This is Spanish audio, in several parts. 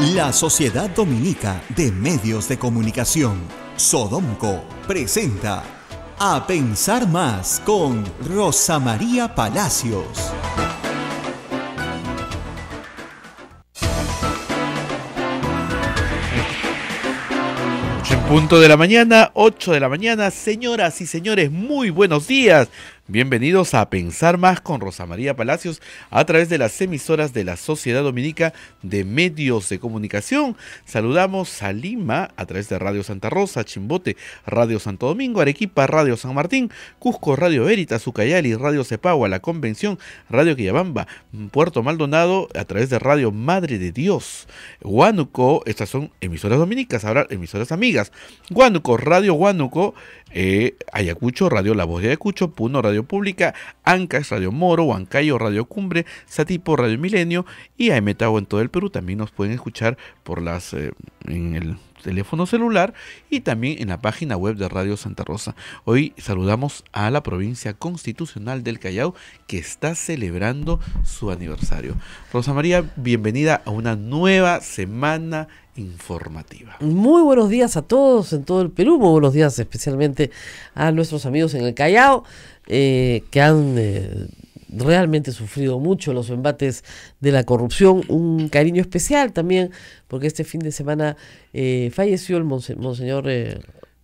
La Sociedad Dominica de Medios de Comunicación, Sodomco, presenta A Pensar Más con Rosa María Palacios. En punto de la mañana, 8 de la mañana, señoras y señores, muy buenos días. Bienvenidos a Pensar Más con Rosa María Palacios a través de las emisoras de la Sociedad Dominica de Medios de Comunicación. Saludamos a Lima a través de Radio Santa Rosa, Chimbote, Radio Santo Domingo, Arequipa, Radio San Martín, Cusco, Radio Veritas, Ucayali, Radio Cepagua, La Convención, Radio Quillabamba, Puerto Maldonado a través de Radio Madre de Dios, Huánuco, estas son emisoras dominicas, ahora emisoras amigas, Huánuco, Radio Huánuco, Ayacucho, Radio La Voz de Ayacucho, Puno, Radio Pública, Ancash, Radio Moro, Huancayo, Radio Cumbre, Satipo, Radio Milenio y Aemetao en todo el Perú. También nos pueden escuchar por en el teléfono celular y también en la página web de Radio Santa Rosa. Hoy saludamos a la provincia constitucional del Callao que está celebrando su aniversario. Rosa María, bienvenida a una nueva semana informativa. Muy buenos días a todos en todo el Perú, muy buenos días especialmente a nuestros amigos en el Callao que han realmente sufrido mucho los embates de la corrupción. Un cariño especial también porque este fin de semana falleció el monseñor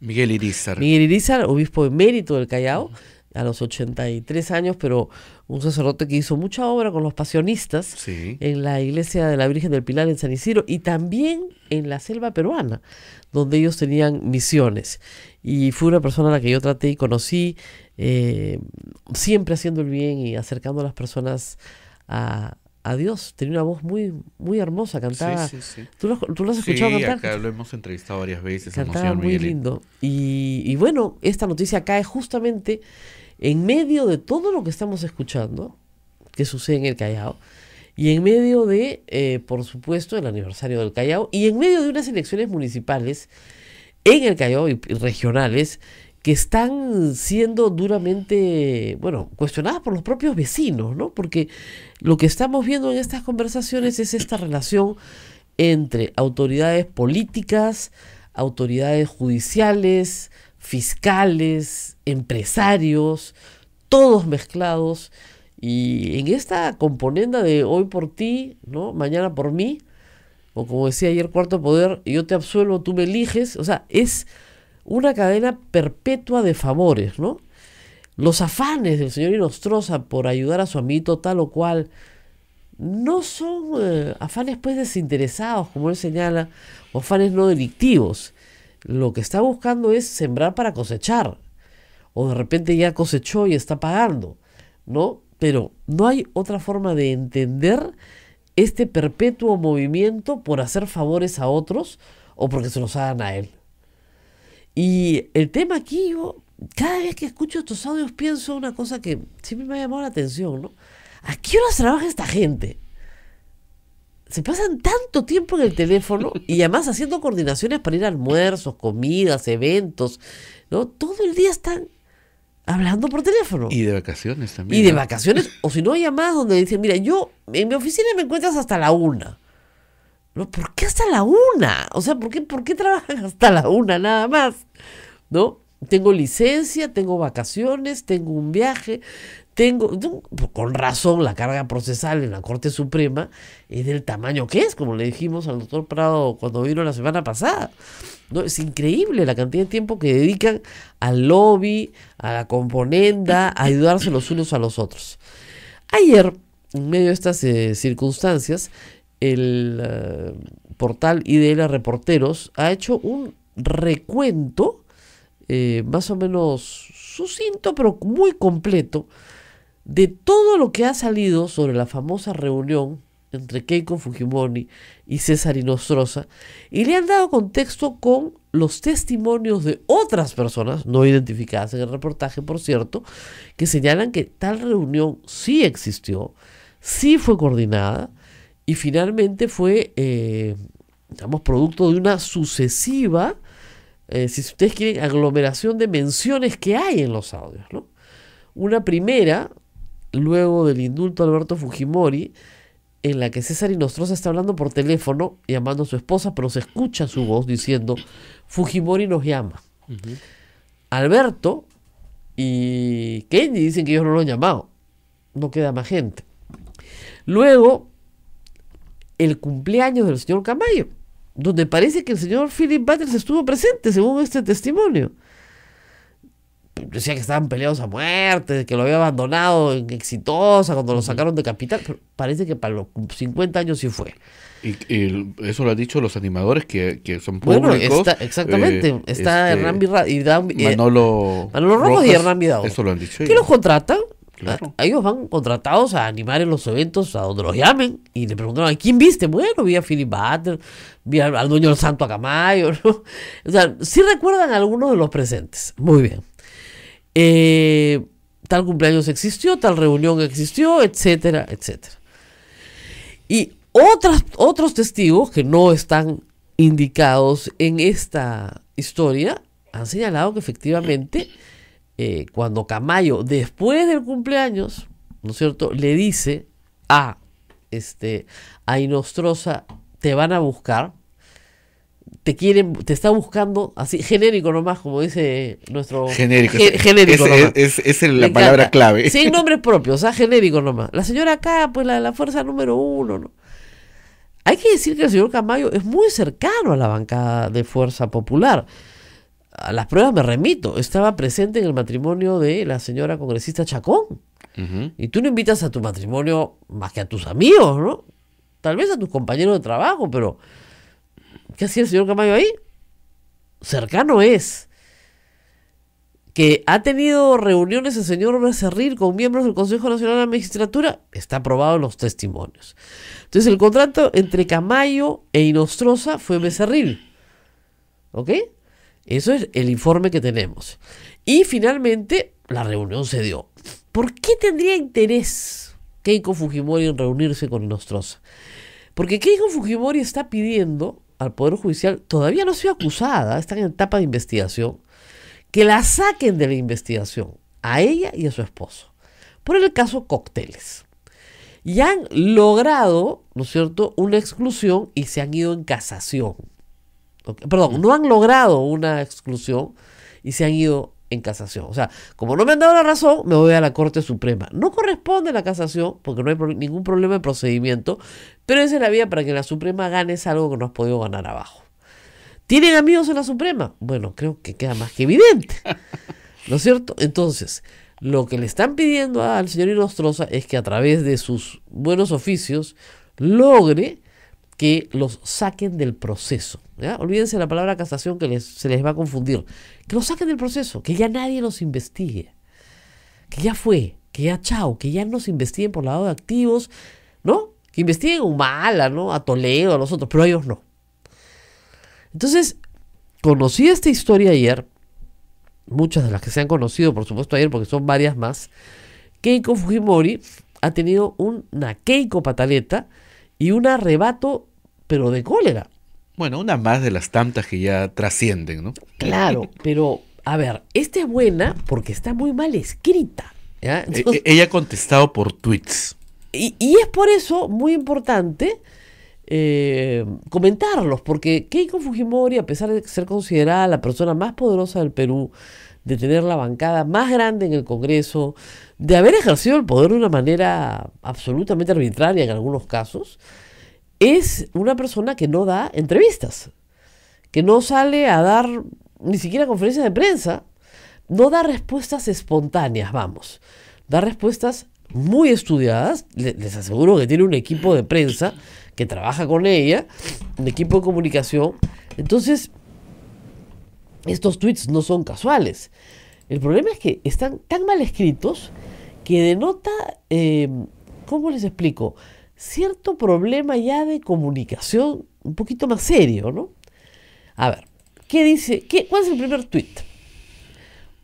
Miguel Irizar, obispo emérito del Callao, a los 83 años, pero un sacerdote que hizo mucha obra con los pasionistas, sí, en la iglesia de la Virgen del Pilar en San Isidro y también en la selva peruana, donde ellos tenían misiones. Y fue una persona a la que yo traté y conocí, siempre haciendo el bien y acercando a las personas a Dios. Tenía una voz muy, muy hermosa, cantaba. Sí. ¿Tú lo has escuchado cantar? Sí, acá lo hemos entrevistado varias veces. Cantaba muy lindo. Y bueno, esta noticia cae justamente en medio de todo lo que estamos escuchando, que sucede en el Callao, y en medio de, por supuesto, el aniversario del Callao, y en medio de unas elecciones municipales en el Callao y regionales que están siendo duramente, cuestionadas por los propios vecinos, ¿no? Porque lo que estamos viendo en estas conversaciones es esta relación entre autoridades políticas, autoridades judiciales, fiscales, empresarios, todos mezclados, y en esta componenda de hoy por ti, ¿no? Mañana por mí, o como decía ayer Cuarto Poder, yo te absuelvo, tú me eliges. O sea, es una cadena perpetua de favores, ¿no? Los afanes del señor Inostroza por ayudar a su amiguito tal o cual no son afanes pues desinteresados, como él señala, o afanes no delictivos. Lo que está buscando es sembrar para cosechar, o de repente ya cosechó y está pagando, ¿no? Pero no hay otra forma de entender este perpetuo movimiento por hacer favores a otros o porque se los hagan a él. Y el tema aquí, yo cada vez que escucho estos audios pienso una cosa que siempre me ha llamado la atención, ¿no? ¿A qué horas trabaja esta gente? Se pasan tanto tiempo en el teléfono y además haciendo coordinaciones para ir a almuerzos, comidas, eventos, ¿no? Todo el día están hablando por teléfono. Y de vacaciones también. Y de vacaciones, o si no, llamadas donde dicen, mira, yo en mi oficina me encuentras hasta la 1. ¿No? ¿Por qué hasta la 1? O sea, ¿por qué trabajan hasta la 1 nada más? ¿No? Tengo licencia, tengo vacaciones, tengo un viaje, con razón la carga procesal en la Corte Suprema es del tamaño que es, como le dijimos al doctor Prado cuando vino la semana pasada, ¿no? Es increíble la cantidad de tiempo que dedican al lobby, a la componenda, a ayudarse los unos a los otros. Ayer, en medio de estas circunstancias, el portal IDL Reporteros ha hecho un recuento más o menos sucinto, pero muy completo, de todo lo que ha salido sobre la famosa reunión entre Keiko Fujimori y César Inostroza, y le han dado contexto con los testimonios de otras personas, no identificadas en el reportaje, por cierto, que señalan que tal reunión sí existió, sí fue coordinada, y finalmente fue, producto de una sucesiva, si ustedes quieren, aglomeración de menciones que hay en los audios, ¿no? Una primera, luego del indulto a Alberto Fujimori, en la que César Inostroza está hablando por teléfono, llamando a su esposa, pero se escucha su voz diciendo, Fujimori nos llama. Alberto y Kenji dicen que ellos no lo han llamado. No queda más gente. Luego, el cumpleaños del señor Camayo, donde parece que el señor Philip Butters estuvo presente, según este testimonio. Decía que estaban peleados a muerte, que lo había abandonado en Exitosa cuando lo sacaron de Capital, pero parece que para los 50 años sí fue. Y eso lo han dicho los animadores que son Bueno, públicos. exactamente, está Hernán Manolo Rojas y Hernán Vidal. Eso lo han dicho ¿Qué ellos. los contratan? Claro. Ellos van contratados a animar en los eventos a donde los llamen y le preguntaron, ¿a quién viste? Bueno, vi a Philip Butter, vi al dueño del Santo Acamayo, ¿no? O sea, sí recuerdan a algunos de los presentes. Muy bien. Tal cumpleaños existió, tal reunión existió, etcétera, etcétera. Y otros testigos que no están indicados en esta historia han señalado que efectivamente cuando Camayo, después del cumpleaños, ¿no es cierto?, le dice a Inostroza, te van a buscar, te está buscando, así, genérico nomás, como dice nuestro... Genérico. Genérico nomás. Es la Me palabra encanta. clave. Sin nombres propios, genérico nomás. La señora acá, pues la fuerza número 1, ¿no? Hay que decir que el señor Camayo es muy cercano a la bancada de Fuerza Popular. A las pruebas me remito. Estaba presente en el matrimonio de la señora congresista Chacón. Y tú no invitas a tu matrimonio más que a tus amigos, ¿no? Tal vez a tus compañeros de trabajo, pero ¿qué hacía el señor Camayo ahí? Cercano es. Que ha tenido reuniones el señor Becerril con miembros del Consejo Nacional de la Magistratura, está aprobado en los testimonios. Entonces el contrato entre Camayo e Inostroza fue Becerril. ¿Ok? Eso es el informe que tenemos. Y finalmente la reunión se dio. ¿Por qué tendría interés Keiko Fujimori en reunirse con Inostroza? Porque Keiko Fujimori está pidiendo al Poder Judicial, todavía no ha sido acusada, está en etapa de investigación, que la saquen de la investigación, a ella y a su esposo, por el caso Cócteles. Y han logrado, ¿no es cierto?, una exclusión y se han ido en casación. Perdón, no han logrado una exclusión y se han ido en casación. O sea, como no me han dado la razón, me voy a la Corte Suprema. No corresponde la casación, porque no hay ningún problema de procedimiento, pero esa es la vía para que la Suprema gane algo que no has podido ganar abajo. ¿Tienen amigos en la Suprema? Bueno, creo que queda más que evidente, ¿no es cierto? Entonces, lo que le están pidiendo al señor Inostroza es que a través de sus buenos oficios logre que los saquen del proceso. ¿Ya? Olvídense la palabra casación que se les va a confundir. Que los saquen del proceso, que ya nadie los investigue. Que ya fue, que ya chao, que ya no se investiguen por lavado de activos, ¿no? Que investiguen a Humala, ¿no? A Toledo, a los otros, pero a ellos no. Entonces, conocí esta historia ayer, muchas de las que se han conocido, por supuesto, ayer, porque son varias más. Keiko Fujimori ha tenido una Keiko pataleta y un arrebato, pero de cólera. Bueno, una más de las tantas que ya trascienden, ¿no? Claro, pero, a ver, esta es buena porque está muy mal escrita. ¿Ya? Entonces, Ella ha contestado por tweets. y es por eso muy importante comentarlos, porque Keiko Fujimori, a pesar de ser considerada la persona más poderosa del Perú, de tener la bancada más grande en el Congreso, de haber ejercido el poder de una manera absolutamente arbitraria en algunos casos, es una persona que no da entrevistas, que no sale a dar ni siquiera conferencias de prensa, no da respuestas espontáneas, vamos, da respuestas muy estudiadas. Les aseguro que tiene un equipo de prensa que trabaja con ella, un equipo de comunicación. Entonces, estos tweets no son casuales. El problema es que están tan mal escritos que denota, ¿cómo les explico?, cierto problema ya de comunicación un poquito más serio, ¿no? A ver, ¿qué dice? ¿Cuál es el primer tweet?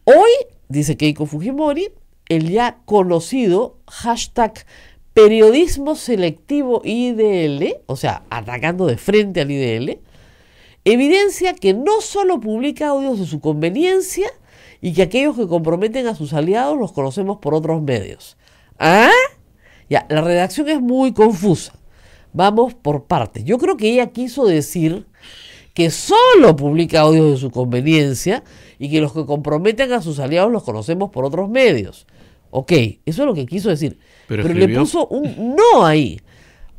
Hoy, dice Keiko Fujimori, el ya conocido hashtag periodismo selectivo IDL, o sea, atacando de frente al IDL, evidencia que no solo publica audios de su conveniencia y que aquellos que comprometen a sus aliados los conocemos por otros medios. ¿Ah? Ya, la redacción es muy confusa. Vamos por partes. Yo creo que ella quiso decir que solo publica audios de su conveniencia y que los que comprometen a sus aliados los conocemos por otros medios. Ok, eso es lo que quiso decir. Pero le puso un no ahí.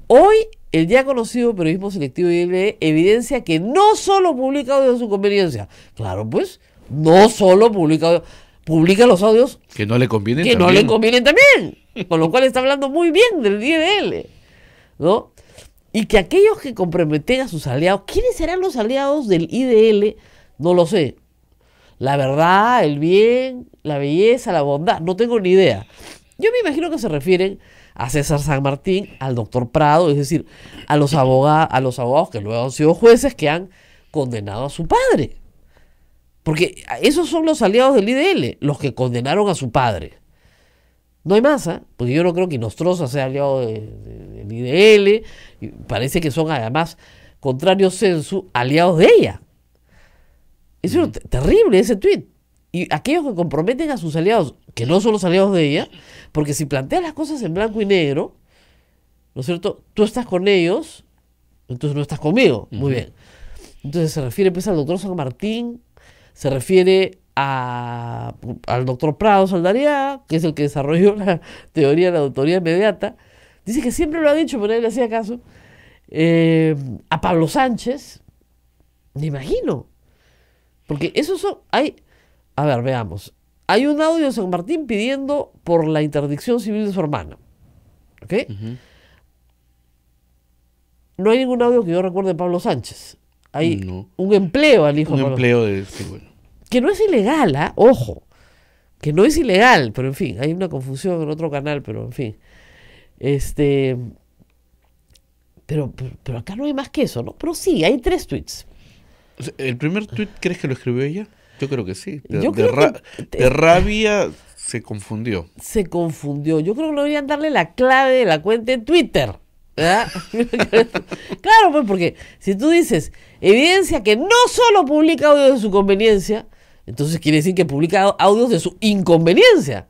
Hoy, el ya conocido periodismo selectivo IDL evidencia que no solo publica audios de su conveniencia. Claro, pues, no solo publica audios, publica los audios que no le convienen que también. no le convienen también. Con lo cual está hablando muy bien del IDL, ¿no? Y que aquellos que comprometen a sus aliados, ¿quiénes serán los aliados del IDL? No lo sé. La verdad, el bien, la belleza, la bondad, no tengo ni idea. Yo me imagino que se refieren a César San Martín, al doctor Prado, es decir, a los abogados que luego han sido jueces que han condenado a su padre. Porque esos son los aliados del IDL, los que condenaron a su padre. No hay más, ¿eh? Porque yo no creo que Inostroza sea aliado del IDL. Y parece que son además, contrarios censu, aliados de ella. Eso es terrible, ese tuit. Y aquellos que comprometen a sus aliados, que no son los aliados de ella, porque si planteas las cosas en blanco y negro, ¿no es cierto? Tú estás con ellos, entonces no estás conmigo. Muy bien. Entonces se refiere pues al doctor San Martín, se refiere al doctor Prado Saldaria, que es el que desarrolló la teoría de la autoría inmediata. Dice que siempre lo ha dicho, pero nadie le hacía caso. A Pablo Sánchez, me imagino. Porque esos son... A ver, veamos. Hay un audio de San Martín pidiendo por la interdicción civil de su hermana. ¿Ok? No hay ningún audio que yo recuerde de Pablo Sánchez. Hay un empleo al hijo de Pablo Sánchez. Sí, bueno. Que no es ilegal, ¿ah? Ojo. Que no es ilegal, pero en fin, hay una confusión en otro canal, pero en fin. Pero acá no hay más que eso, ¿no? Pero sí, hay 3 tweets. ¿El primer tweet crees que lo escribió ella? Yo creo que sí. De rabia se confundió. Se confundió. Yo creo que no deberían darle la clave de la cuenta en Twitter. ¿Verdad? Claro, pues porque si tú dices evidencia que no solo publica audios de su conveniencia, entonces quiere decir que publica audios de su inconveniencia.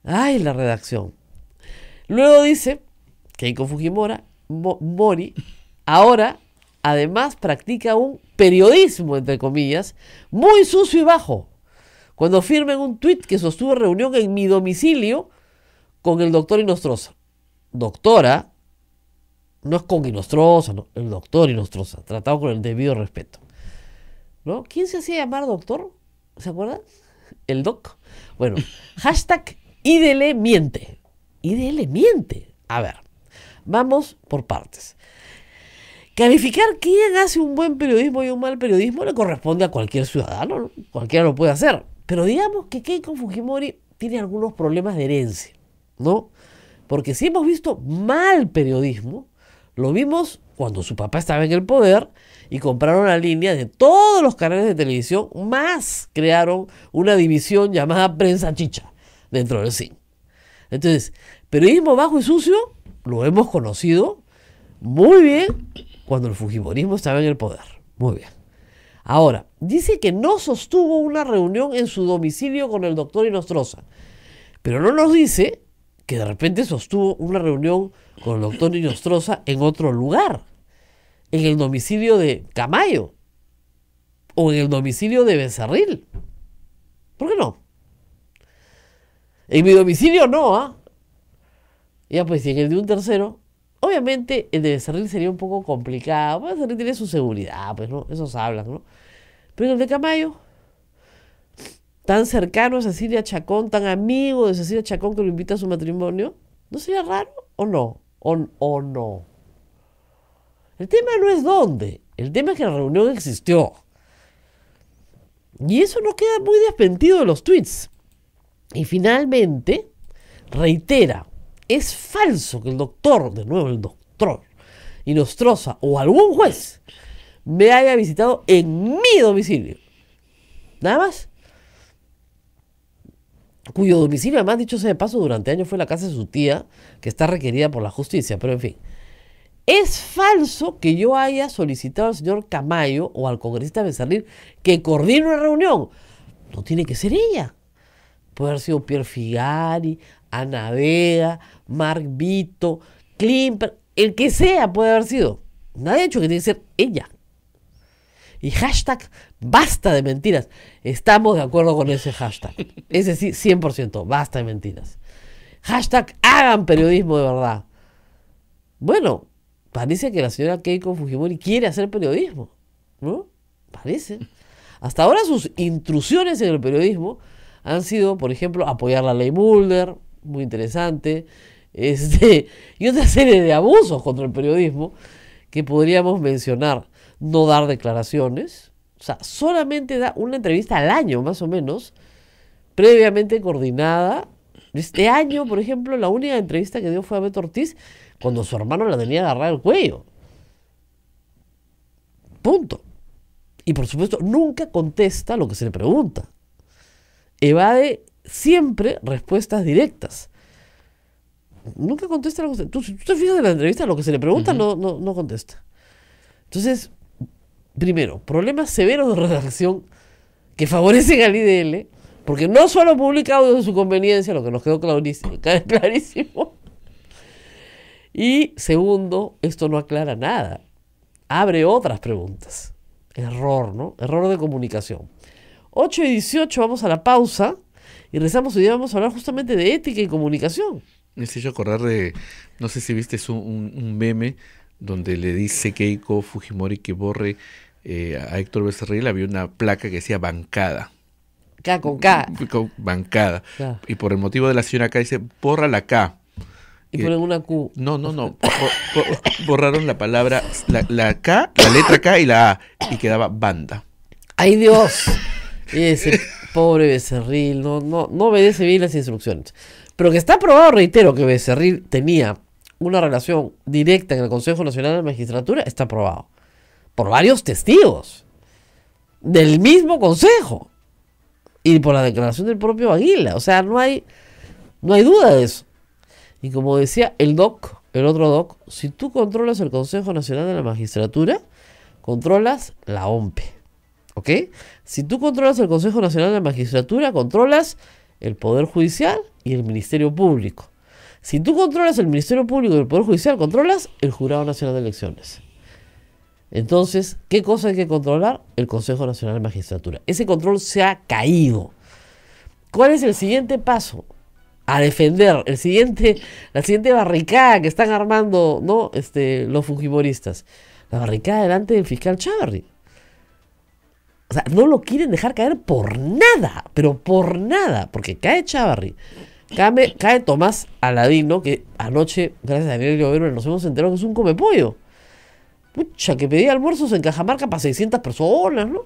Ay, la redacción. Luego dice Keiko Fujimori ahora además practica un periodismo, entre comillas, muy sucio y bajo, cuando firma en un tuit que sostuvo reunión en mi domicilio con el doctor Inostroza. Doctora, no es con Inostroza, no, el doctor Inostroza, tratado con el debido respeto. ¿No? ¿Quién se hacía llamar doctor? ¿Se acuerdan? El doc. Bueno, hashtag IDL miente. IDL miente. A ver, vamos por partes. Calificar quién hace un buen periodismo y un mal periodismo le corresponde a cualquier ciudadano, ¿no? Cualquiera lo puede hacer. Pero digamos que Keiko Fujimori tiene algunos problemas de herencia, ¿no? Porque si hemos visto mal periodismo, lo vimos cuando su papá estaba en el poder y compraron la línea de todos los canales de televisión, más crearon una división llamada Prensa Chicha dentro del CIN. Entonces, periodismo bajo y sucio lo hemos conocido muy bien cuando el fujimorismo estaba en el poder. Muy bien. Ahora, dice que no sostuvo una reunión en su domicilio con el doctor Inostroza, pero no nos dice que de repente sostuvo una reunión con el doctor Inostroza en otro lugar, en el domicilio de Camayo o en el domicilio de Becerril. ¿Por qué no? En mi domicilio no, ¿ah? Ya pues, y en el de un tercero, obviamente el de Becerril sería un poco complicado. Becerril tiene su seguridad, pues, ¿no? Esos hablan, ¿no? Pero en el de Camayo, tan cercano a Cecilia Chacón, tan amigo de Cecilia Chacón que lo invita a su matrimonio, ¿no sería raro o no? ¿O no? El tema no es dónde, el tema es que la reunión existió. Y eso no queda muy desmentido de los tweets. Y finalmente, reitera, es falso que el doctor, de nuevo el doctor Inostroza o algún juez me haya visitado en mi domicilio. Nada más. Cuyo domicilio, además, dicho sea de paso, durante años fue la casa de su tía, que está requerida por la justicia, pero en fin. Es falso que yo haya solicitado al señor Camayo o al congresista Becerril que coordine una reunión. No tiene que ser ella. Puede haber sido Pierre Figari, Ana Vega, Mark Vito, Klimper, el que sea puede haber sido. Nadie ha dicho que tiene que ser ella. Y hashtag basta de mentiras. Estamos de acuerdo con ese hashtag. Ese sí, 100%, basta de mentiras. Hashtag hagan periodismo de verdad. Bueno, parece que la señora Keiko Fujimori quiere hacer periodismo, ¿no? Parece. Hasta ahora sus intrusiones en el periodismo han sido, por ejemplo, apoyar la ley Mulder, muy interesante, y otra serie de abusos contra el periodismo que podríamos mencionar. No dar declaraciones, o sea, solamente da una entrevista al año, más o menos, previamente coordinada. Este año, por ejemplo, la única entrevista que dio fue a Beto Ortiz, cuando su hermano la tenía agarrada al cuello. Punto. Y por supuesto, nunca contesta lo que se le pregunta. Evade siempre respuestas directas. Nunca contesta lo que tú te fijas en la entrevista, lo que se le pregunta no contesta. Entonces, primero, problemas severos de redacción que favorecen al IDL, porque no solo publica audios de su conveniencia, lo que nos quedó clarísimo. Y segundo, esto no aclara nada. Abre otras preguntas. Error, ¿no? Error de comunicación. 8:18, vamos a la pausa y regresamos y vamos a hablar justamente de ética y comunicación. Me hizo yo acordar de, no sé si viste un meme donde le dice Keiko Fujimori que borre a Héctor Becerril. Había una placa que decía bancada. K con K. Bancada. Claro. Y por el motivo de la señora K dice, borra la K. Y ponen una Q. No. Borraron la palabra, la K, la letra K y la A. Y quedaba banda. ¡Ay, Dios! Ese pobre Becerril no obedece bien las instrucciones. Pero que está probado, reitero, que Becerril tenía una relación directa en el Consejo Nacional de la Magistratura, está probado. Por varios testigos. Del mismo consejo. Y por la declaración del propio Aguila. O sea, no hay duda de eso. Y como decía el otro doc, si tú controlas el Consejo Nacional de la Magistratura, controlas la OMPE. ¿Ok? Si tú controlas el Consejo Nacional de la Magistratura, controlas el Poder Judicial y el Ministerio Público. Si tú controlas el Ministerio Público y el Poder Judicial, controlas el Jurado Nacional de Elecciones. Entonces, ¿qué cosa hay que controlar? El Consejo Nacional de Magistratura. Ese control se ha caído. ¿Cuál es el siguiente paso? A defender la siguiente barricada que están armando, ¿no? Los fujimoristas. La barricada delante del fiscal Chávarri. O sea, no lo quieren dejar caer por nada, pero por nada, porque cae Chávarri, cae Tomás Aladino, que anoche, gracias a Daniel Llovero, nos hemos enterado que es un comepollo. Pucha, que pedía almuerzos en Cajamarca para 600 personas, ¿no?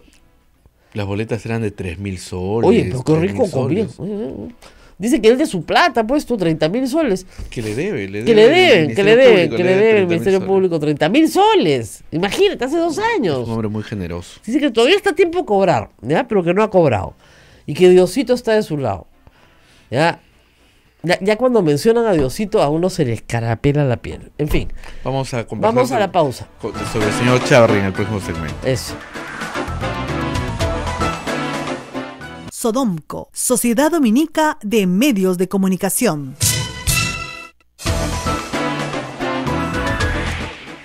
Las boletas eran de 3.000 soles. Oye, pero qué rico comía. Dice que él de su plata ha puesto 30.000 soles. Que le debe el Ministerio Público 30.000 soles. Imagínate, hace 2 años. Es un hombre muy generoso. Dice que todavía está a tiempo de cobrar, ¿ya? Pero que no ha cobrado. Y que Diosito está de su lado. Ya cuando mencionan a Diosito, a uno se le escarapela la piel. En fin. Vamos a conversar. Vamos a la pausa. Sobre el señor Chávarri en el próximo segmento. Eso. Sodomco, Sociedad Dominica de Medios de Comunicación.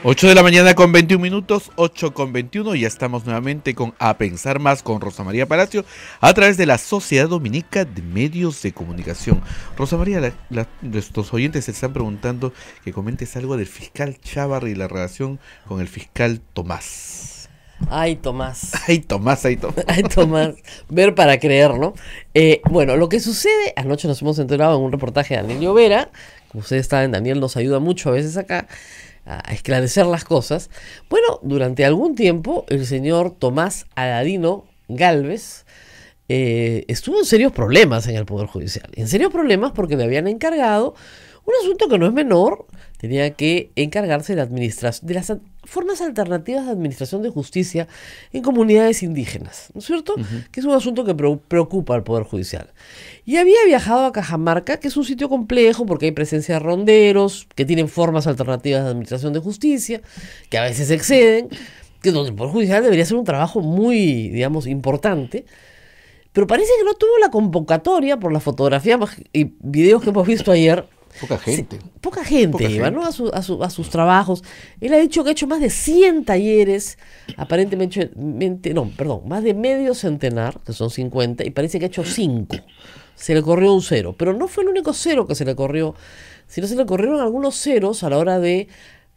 8 de la mañana con 21 minutos, 8:21, ya estamos nuevamente con A Pensar Más con Rosa María Palacio a través de la Sociedad Dominica de Medios de Comunicación. Rosa María, nuestros oyentes se están preguntando que comentes algo del fiscal Chávarri y la relación con el fiscal Tomás. Ay, Tomás. Ay, Tomás. Ay, Tomás. Ver para creer, ¿no? Bueno, lo que sucede, anoche nos hemos enterado en un reportaje de Daniel Llovera, como ustedes saben, Daniel nos ayuda mucho a veces acá a esclarecer las cosas. Bueno, durante algún tiempo el señor Tomás Aladino Gálvez estuvo en serios problemas en el Poder Judicial. En serios problemas porque le habían encargado un asunto que no es menor. Tenía que encargarse de las formas alternativas de administración de justicia en comunidades indígenas, ¿no es cierto? Que es un asunto que preocupa al Poder Judicial. Y había viajado a Cajamarca, que es un sitio complejo porque hay presencia de ronderos, que tienen formas alternativas de administración de justicia, que a veces exceden, que donde el Poder Judicial debería hacer un trabajo muy, digamos, importante. Pero parece que no tuvo la convocatoria por la fotografía y videos que hemos visto ayer Poca gente. Poca gente Poca iba, gente. ¿no? A sus trabajos. Él ha dicho que ha hecho más de 100 talleres, aparentemente, no, perdón, más de medio centenar, que son 50, y parece que ha hecho 5. Se le corrió un cero, pero no fue el único cero que se le corrió, sino se le corrieron algunos ceros a la hora de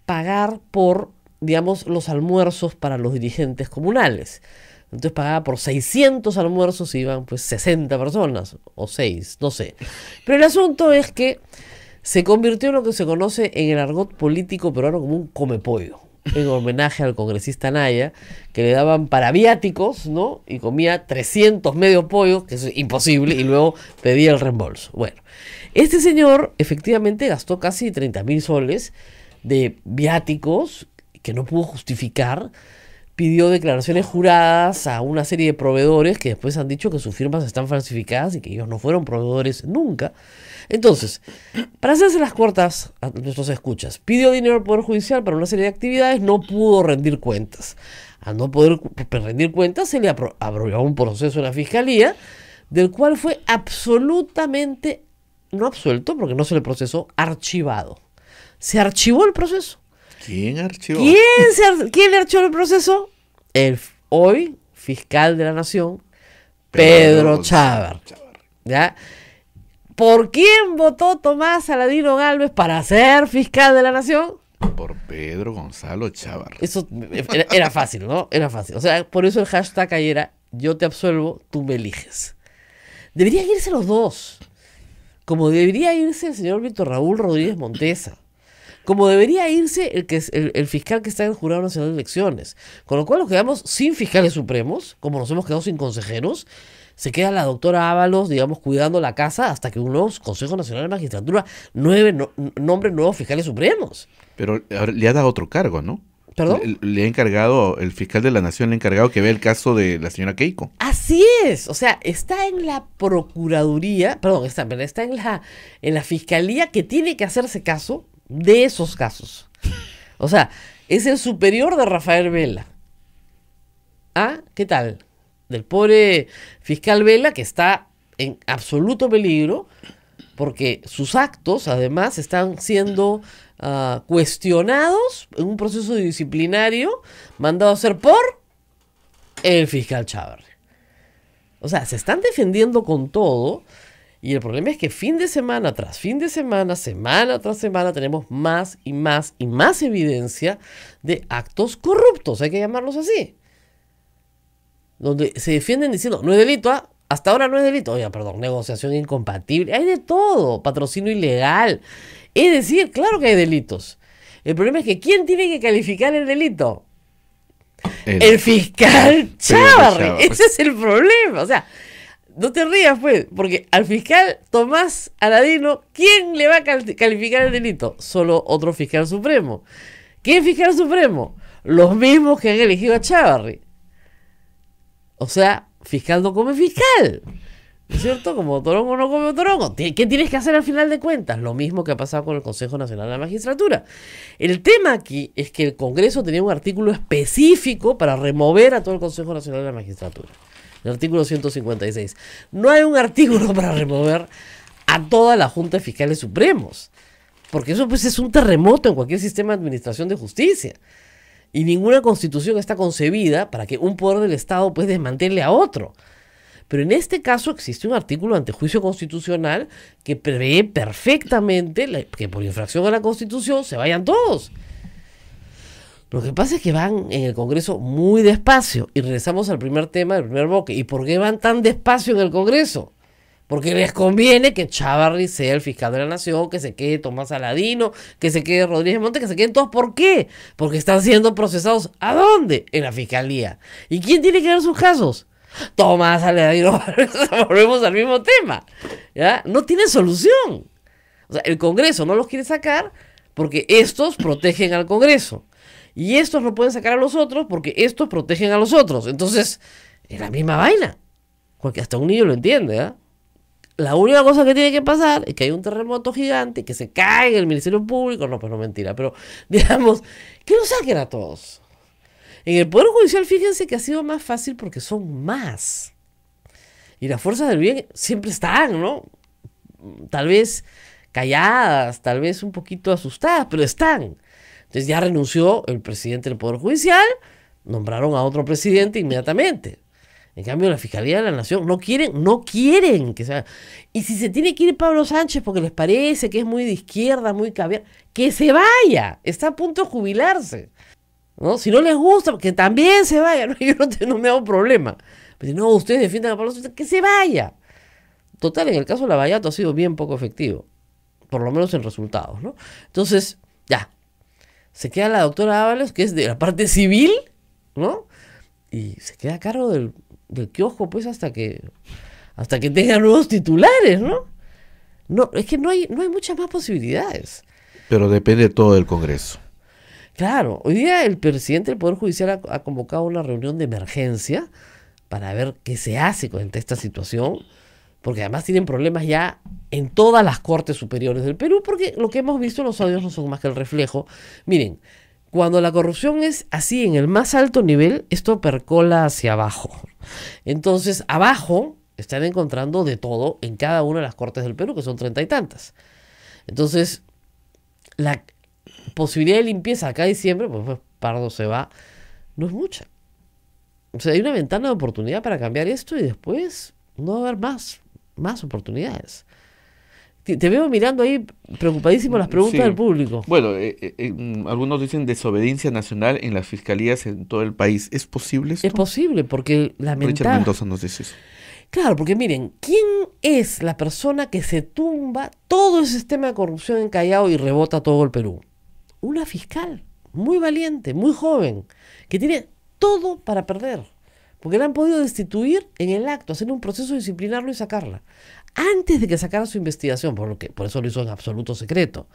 pagar por, digamos, los almuerzos para los dirigentes comunales. Entonces pagaba por 600 almuerzos y iban pues 60 personas, o 6, no sé. Pero el asunto es que se convirtió en lo que se conoce en el argot político peruano como un comepollo, en homenaje al congresista Naya, que le daban para viáticos, ¿no? Y comía 300 medio pollos, que es imposible, y luego pedía el reembolso. Bueno, este señor efectivamente gastó casi 30.000 soles de viáticos que no pudo justificar. Pidió declaraciones juradas a una serie de proveedores que después han dicho que sus firmas están falsificadas y que ellos no fueron proveedores nunca. Entonces, para hacerse las cortas a nuestros escuchas, pidió dinero al Poder Judicial para una serie de actividades, no pudo rendir cuentas. Al no poder rendir cuentas, se le abrió un proceso en la Fiscalía, del cual fue absolutamente, no absuelto, porque no se le procesó, archivado. Se archivó el proceso. ¿Quién archivó? ¿Quién le archivó el proceso? El hoy fiscal de la Nación, Pedro Chávarri. ¿Ya? ¿Por quién votó Tomás Saladino Gálvez para ser fiscal de la Nación? Por Pedro Gonzalo Chávarri. Eso era fácil, ¿no? Era fácil. O sea, por eso el hashtag ahí era yo te absuelvo, tú me eliges. Deberían irse los dos. Como debería irse el señor Víctor Raúl Rodríguez Montesa. Como debería irse el fiscal que está en el Jurado Nacional de Elecciones. Con lo cual nos quedamos sin fiscales supremos, como nos hemos quedado sin consejeros. Se queda la doctora Ábalos, digamos, cuidando la casa hasta que un nuevo Consejo Nacional de Magistratura nombre nuevos fiscales supremos. Pero ahora le ha dado otro cargo, ¿no? ¿Perdón? Le ha encargado, el fiscal de la Nación le ha encargado que vea el caso de la señora Keiko. Así es, o sea, está en la Procuraduría, perdón, está en la Fiscalía que tiene que hacerse caso de esos casos. O sea, es el superior de Rafael Vela. ¿Ah? ¿Qué tal? Del pobre fiscal Vela, que está en absoluto peligro porque sus actos además están siendo cuestionados en un proceso disciplinario mandado a hacer por el fiscal Chávarri. O sea, se están defendiendo con todo. Y el problema es que fin de semana tras fin de semana, semana tras semana, tenemos más y más y más evidencia de actos corruptos, hay que llamarlos así. Donde se defienden diciendo, no es delito, hasta ahora no es delito. Oiga, perdón, negociación incompatible, hay de todo, patrocinio ilegal. Es decir, claro que hay delitos. El problema es que ¿quién tiene que calificar el delito? El fiscal Chávarri. Ese es el problema, o sea... No te rías, pues, porque al fiscal Tomás Aladino, ¿quién le va a calificar el delito? Solo otro fiscal supremo. ¿Quién fiscal supremo? Los mismos que han elegido a Chávarri. O sea, fiscal no come fiscal. ¿No es cierto? Como torongo no come torongo. ¿Qué tienes que hacer al final de cuentas? Lo mismo que ha pasado con el Consejo Nacional de la Magistratura. El tema aquí es que el Congreso tenía un artículo específico para remover a todo el Consejo Nacional de la Magistratura. El artículo 156. No hay un artículo para remover a toda la Junta de Fiscales Supremos. Porque eso pues es un terremoto en cualquier sistema de administración de justicia. Y ninguna constitución está concebida para que un poder del Estado pues desmantele a otro. Pero en este caso existe un artículo ante juicio constitucional que prevé perfectamente que por infracción a la Constitución se vayan todos. Lo que pasa es que van en el Congreso muy despacio. Y regresamos al primer tema del primer bloque. ¿Y por qué van tan despacio en el Congreso? Porque les conviene que Chávarri sea el fiscal de la Nación, que se quede Tomás Aladino, que se quede Rodríguez Montes, que se queden todos. ¿Por qué? Porque están siendo procesados. ¿A dónde? En la Fiscalía. ¿Y quién tiene que ver sus casos? Tomás Aladino. Volvemos al mismo tema. ¿Ya? No tiene solución. O sea, el Congreso no los quiere sacar porque estos protegen al Congreso. Y estos no pueden sacar a los otros porque estos protegen a los otros. Entonces, es la misma vaina. Porque hasta un niño lo entiende, ¿eh? La única cosa que tiene que pasar es que hay un terremoto gigante, que se cae en el Ministerio Público. No, pues no, mentira. Pero, digamos, que lo saquen a todos. En el Poder Judicial, fíjense que ha sido más fácil porque son más. Y las fuerzas del bien siempre están, ¿no? Tal vez calladas, tal vez un poquito asustadas, pero están. Entonces ya renunció el presidente del Poder Judicial, nombraron a otro presidente inmediatamente. En cambio, la Fiscalía de la Nación no quieren que se haga. Y si se tiene que ir Pablo Sánchez porque les parece que es muy de izquierda, muy caviar, que se vaya, está a punto de jubilarse. ¿No? Si no les gusta, que también se vaya, ¿no? Yo no me hago problema. Pero si no, ustedes defiendan a Pablo Sánchez, que se vaya. Total, en el caso de Lavallato ha sido bien poco efectivo, por lo menos en resultados, ¿no? Entonces, ya, se queda la doctora Ábalos, que es de la parte civil, ¿no? Y se queda a cargo del kiosco, pues, hasta que tenga nuevos titulares, ¿no? No, es que no hay muchas más posibilidades. Pero depende todo del Congreso. Claro, hoy día el presidente del Poder Judicial ha convocado una reunión de emergencia para ver qué se hace con esta situación, porque además tienen problemas ya en todas las cortes superiores del Perú, porque lo que hemos visto en los audios no son más que el reflejo. Miren, cuando la corrupción es así en el más alto nivel, esto percola hacia abajo. Entonces, abajo están encontrando de todo en cada una de las cortes del Perú, que son 30 y tantas. Entonces, la posibilidad de limpieza acá a diciembre, pues Pardo se va, no es mucha. O sea, hay una ventana de oportunidad para cambiar esto y después no va a haber más oportunidades. Te veo mirando ahí preocupadísimo las preguntas del público. Bueno, algunos dicen desobediencia nacional en las fiscalías en todo el país. ¿Es posible esto? Es posible, porque Richard Mendoza nos dice eso. Claro, porque miren, ¿quién es la persona que se tumba todo el sistema de corrupción en Callao y rebota todo el Perú? Una fiscal muy valiente, muy joven, que tiene todo para perder, porque la han podido destituir en el acto, hacer un proceso disciplinario y sacarla, antes de que sacara su investigación, por eso lo hizo en absoluto secreto,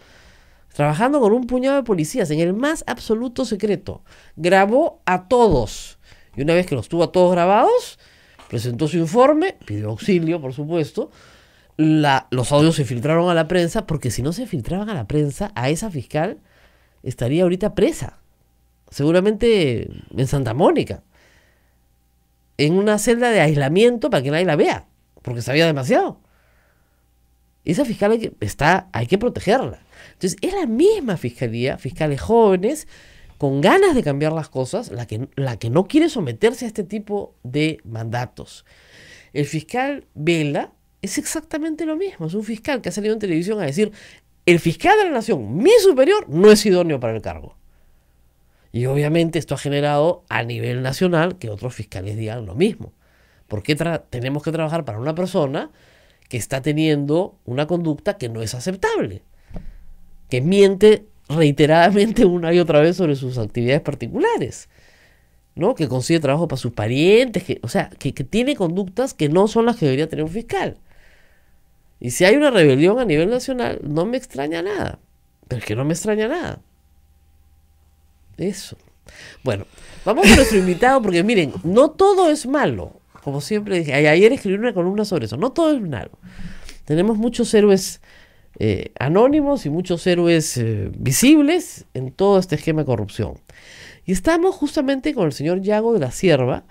trabajando con un puñado de policías, en el más absoluto secreto, grabó a todos, y una vez que los tuvo a todos grabados, presentó su informe, pidió auxilio, por supuesto. Los audios se filtraron a la prensa, porque si no se filtraban a la prensa, a esa fiscal estaría ahorita presa, seguramente en Santa Mónica, en una celda de aislamiento para que nadie la vea, porque sabía demasiado. Esa fiscal hay que protegerla. Entonces, es la misma fiscalía, fiscales jóvenes, con ganas de cambiar las cosas, la que no quiere someterse a este tipo de mandatos. El fiscal Vela es exactamente lo mismo, es un fiscal que ha salido en televisión a decir: el fiscal de la nación, mi superior, no es idóneo para el cargo. Y obviamente esto ha generado a nivel nacional que otros fiscales digan lo mismo. ¿Por qué tenemos que trabajar para una persona que está teniendo una conducta que no es aceptable? Que miente reiteradamente una y otra vez sobre sus actividades particulares, ¿no? Que consigue trabajo para sus parientes, que tiene conductas que no son las que debería tener un fiscal. Y si hay una rebelión a nivel nacional, no me extraña nada. Pero es que no me extraña nada. Eso. Bueno, vamos a nuestro invitado, porque miren, no todo es malo. Como siempre dije, ayer escribí una columna sobre eso. No todo es malo. Tenemos muchos héroes anónimos y muchos héroes visibles en todo este esquema de corrupción. Y estamos justamente con el señor Yago de la Cierva.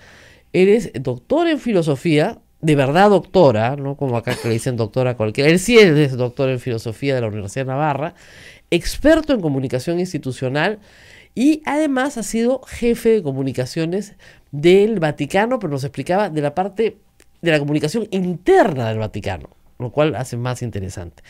Él es doctor en filosofía, de verdad doctora, no como acá que le dicen doctora a cualquiera. Él sí es doctor en filosofía de la Universidad de Navarra, experto en comunicación institucional y además ha sido jefe de comunicaciones del Vaticano, pero nos explicaba de la parte de la comunicación interna del Vaticano, lo cual hace más interesante.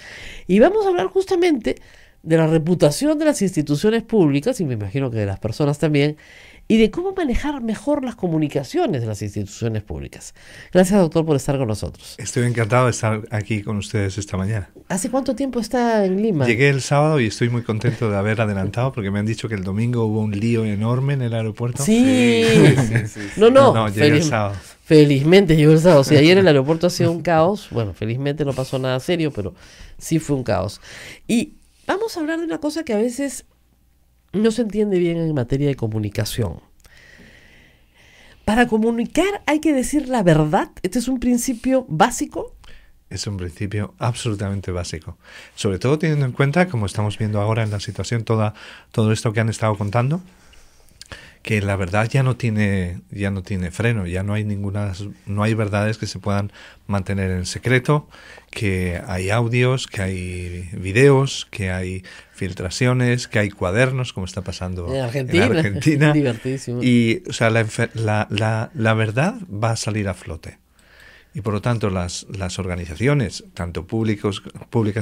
Y vamos a hablar justamente de la reputación de las instituciones públicas, y me imagino que de las personas también, y de cómo manejar mejor las comunicaciones de las instituciones públicas. Gracias, doctor, por estar con nosotros. Estoy encantado de estar aquí con ustedes esta mañana. ¿Hace cuánto tiempo está en Lima? Llegué el sábado y estoy muy contento de haber adelantado, porque me han dicho que el domingo hubo un lío enorme en el aeropuerto. Sí. Sí. No, llegué el sábado. Felizmente llegó el sábado. Si ayer el aeropuerto ha sido un caos, bueno, felizmente no pasó nada serio, pero sí fue un caos. Y vamos a hablar de una cosa que a veces no se entiende bien en materia de comunicación. Para comunicar hay que decir la verdad. ¿Este es un principio básico? Es un principio absolutamente básico. Sobre todo teniendo en cuenta, como estamos viendo ahora en la situación, todo esto que han estado contando, que la verdad ya no tiene freno, ya no hay verdades que se puedan mantener en secreto, que hay audios, que hay videos, que hay filtraciones, que hay cuadernos, como está pasando en Argentina. Divertidísimo. Y, o sea, la verdad va a salir a flote. Y por lo tanto, las organizaciones, tanto públicas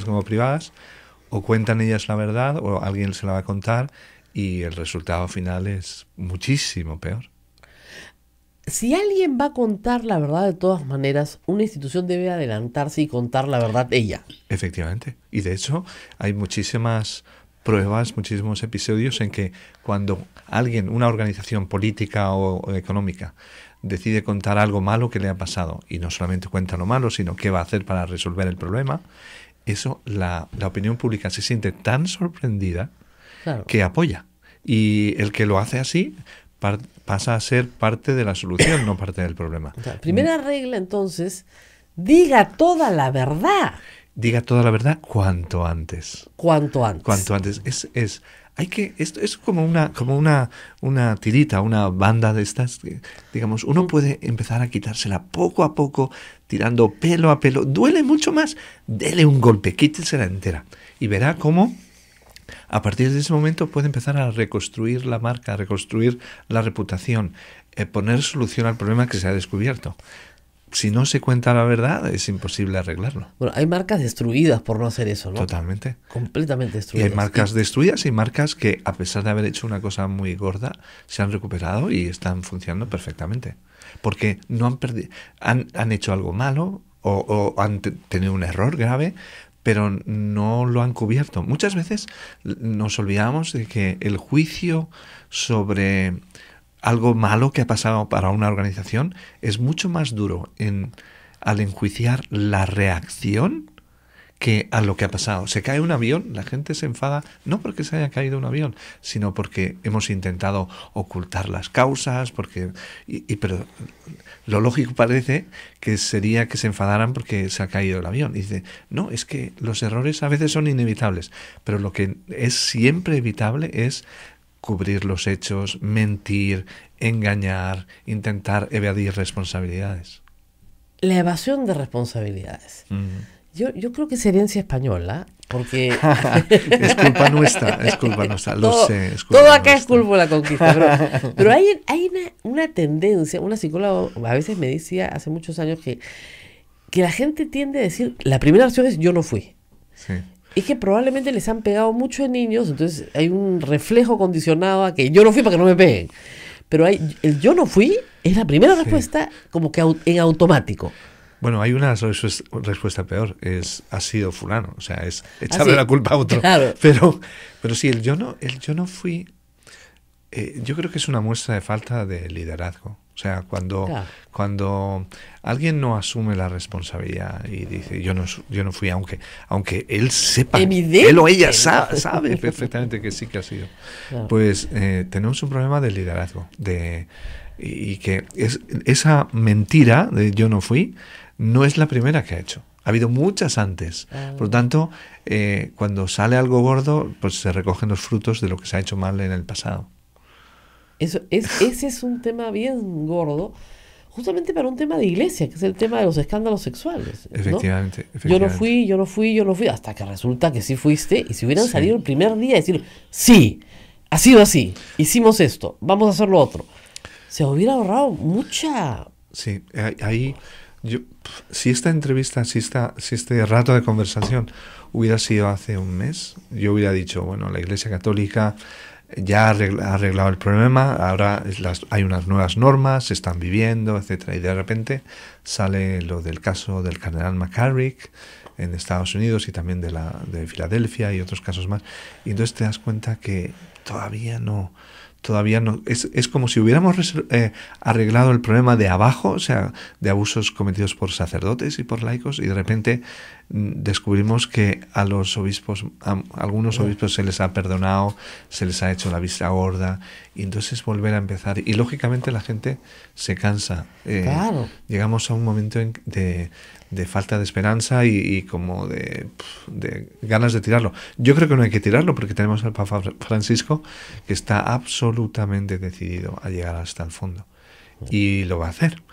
como privadas, o cuentan ellas la verdad, o alguien se la va a contar, y el resultado final es muchísimo peor. Si alguien va a contar la verdad de todas maneras, una institución debe adelantarse y contar la verdad ella. Efectivamente. Y de hecho, hay muchísimas pruebas, muchísimos episodios en que cuando alguien, una organización política o económica, decide contar algo malo que le ha pasado, y no solamente cuenta lo malo, sino qué va a hacer para resolver el problema, eso la opinión pública se siente tan sorprendida, claro, que apoya. Y el que lo hace así pasa a ser parte de la solución, no parte del problema. O sea, primera regla, entonces, diga toda la verdad. Diga toda la verdad cuanto antes. Cuanto antes. Cuanto antes. Esto es como una tirita, una banda de estas, digamos, uno puede empezar a quitársela poco a poco, tirando pelo a pelo. Duele mucho más, dele un golpe, quítesela entera. Y verá cómo a partir de ese momento puede empezar a reconstruir la marca, a reconstruir la reputación, poner solución al problema que se ha descubierto. Si no se cuenta la verdad, es imposible arreglarlo. Bueno, hay marcas destruidas por no hacer eso, ¿no? Totalmente. Completamente destruidas. Y hay marcas destruidas y marcas que, a pesar de haber hecho una cosa muy gorda, se han recuperado y están funcionando perfectamente. Porque no han perdido, han hecho algo malo o han tenido un error grave, pero no lo han cubierto. Muchas veces nos olvidamos de que el juicio sobre algo malo que ha pasado para una organización es mucho más duro al enjuiciar la reacción que a lo que ha pasado. Se cae un avión, la gente se enfada no porque se haya caído un avión, sino porque hemos intentado ocultar las causas, pero lo lógico parece que sería que se enfadaran porque se ha caído el avión. Y dice, no, es que los errores a veces son inevitables, pero lo que es siempre evitable es cubrir los hechos, mentir, engañar, intentar evadir responsabilidades. La evasión de responsabilidades. Yo creo que es herencia española, porque es culpa nuestra, lo sé. Todo acá es culpa de la conquista. Pero hay una tendencia, una psicóloga a veces me decía hace muchos años que la gente tiende a decir, la primera acción es yo no fui. Sí. Es que probablemente les han pegado mucho de niños, entonces hay un reflejo condicionado a que yo no fui para que no me peguen. Pero el yo no fui es la primera respuesta, como que en automático. Bueno, hay una respuesta peor, ha sido fulano, o sea, es echarle la culpa a otro. Claro. Pero sí, el yo no fui, yo creo que es una muestra de falta de liderazgo. O sea, cuando alguien no asume la responsabilidad y dice yo no fui, aunque él sepa, él o ella sabe perfectamente que sí que ha sido, claro, pues tenemos un problema de liderazgo, y que esa mentira de yo no fui no es la primera que ha hecho. Ha habido muchas antes. Por lo tanto, cuando sale algo gordo, pues se recogen los frutos de lo que se ha hecho mal en el pasado. Ese es un tema bien gordo, justamente para un tema de iglesia, que es el tema de los escándalos sexuales, ¿no? Efectivamente. Yo no fui, hasta que resulta que sí fuiste, y si hubieran salido el primer día y decir, sí, ha sido así, hicimos esto, vamos a hacer lo otro, se hubiera ahorrado mucha... Sí, ahí... si esta entrevista, si este rato de conversación hubiera sido hace un mes, yo hubiera dicho, bueno, la Iglesia Católica ya ha arreglado el problema, ahora hay unas nuevas normas, se están viviendo, etcétera, y de repente sale lo del caso del cardenal McCarrick en Estados Unidos y también de Filadelfia y otros casos más, y entonces te das cuenta que todavía no, es como si hubiéramos arreglado el problema de abajo, o sea, de abusos cometidos por sacerdotes y por laicos, y de repente descubrimos que a los obispos, a algunos obispos se les ha perdonado, se les ha hecho la vista gorda, y entonces volver a empezar. Y lógicamente la gente se cansa. Claro. Llegamos a un momento de falta de esperanza y como de ganas de tirarlo. Yo creo que no hay que tirarlo porque tenemos al Papa Francisco que está absolutamente decidido a llegar hasta el fondo. Y lo va a hacer.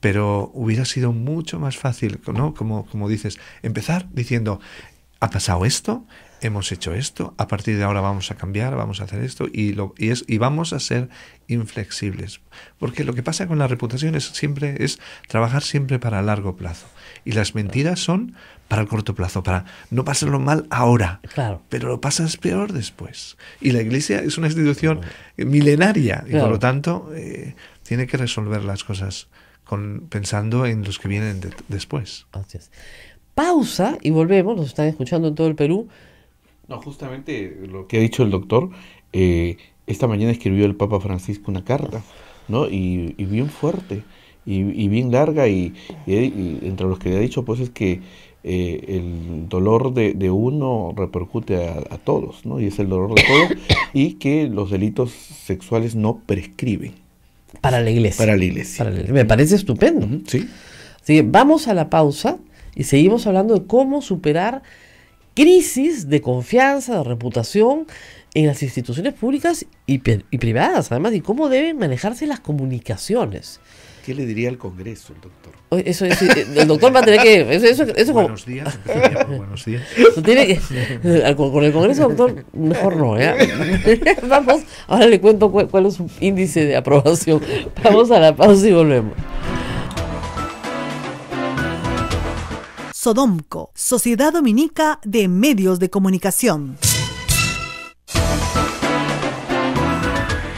Pero hubiera sido mucho más fácil, ¿no? Como dices, empezar diciendo, ha pasado esto, hemos hecho esto, a partir de ahora vamos a cambiar, vamos a hacer esto y vamos a ser inflexibles. Porque lo que pasa con la reputación es trabajar siempre para largo plazo. Y las mentiras son para el corto plazo, para no pasarlo mal ahora, Claro. pero lo pasas peor después. Y la Iglesia es una institución milenaria y por lo tanto tiene que resolver las cosas pensando en los que vienen después. Así es. Pausa y volvemos. Nos están escuchando en todo el Perú. No, justamente lo que ha dicho el doctor, esta mañana escribió el Papa Francisco una carta, ¿no? Y bien fuerte, y bien larga, y entre los que le ha dicho, pues es que el dolor de uno repercute a todos, ¿no? Y es el dolor de todos, y que los delitos sexuales no prescriben. Para la Iglesia. Para la Iglesia. Me parece estupendo. Sí. Así que vamos a la pausa y seguimos hablando de cómo superar crisis de confianza, de reputación en las instituciones públicas y privadas, además, y cómo deben manejarse las comunicaciones. ¿Qué le diría al Congreso el doctor? Eso es, el doctor va a tener que... Eso Buenos días, empezaría por buenos días. tiene que, con el Congreso, doctor, mejor no, ¿ya? Vamos, ahora le cuento cuál es su índice de aprobación. Vamos a la pausa y volvemos. Sodomco, Sociedad Dominica de Medios de Comunicación.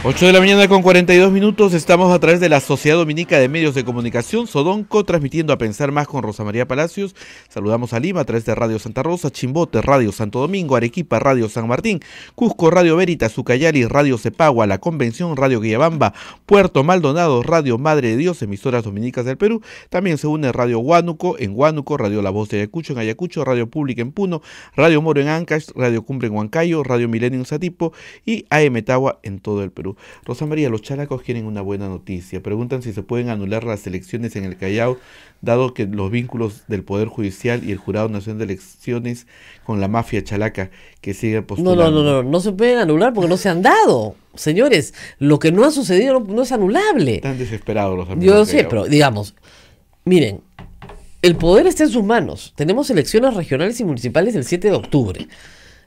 8 de la mañana con 42 minutos, estamos a través de la Sociedad Dominica de Medios de Comunicación, Sodonco, transmitiendo a Pensar Más con Rosa María Palacios. Saludamos a Lima a través de Radio Santa Rosa, Chimbote, Radio Santo Domingo, Arequipa, Radio San Martín, Cusco, Radio Veritas, Ucayali, Radio Cepagua, La Convención, Radio Guillabamba, Puerto Maldonado, Radio Madre de Dios, emisoras dominicas del Perú. También se une Radio Huánuco en Huánuco, Radio La Voz de Ayacucho en Ayacucho, Radio Pública en Puno, Radio Moro en Ancash, Radio Cumbre en Huancayo, Radio Milenio en Satipo y AM Tagua en todo el Perú. Rosa María, los chalacos quieren una buena noticia. Preguntan si se pueden anular las elecciones en el Callao, dado que los vínculos del Poder Judicial y el Jurado Nacional de Elecciones con la mafia chalaca que sigue postulando. No se pueden anular porque no se han dado. Señores, lo que no ha sucedido no es anulable. Están desesperados los amigos. Yo sé, pero digamos, miren, el poder está en sus manos. Tenemos elecciones regionales y municipales el 7 de octubre.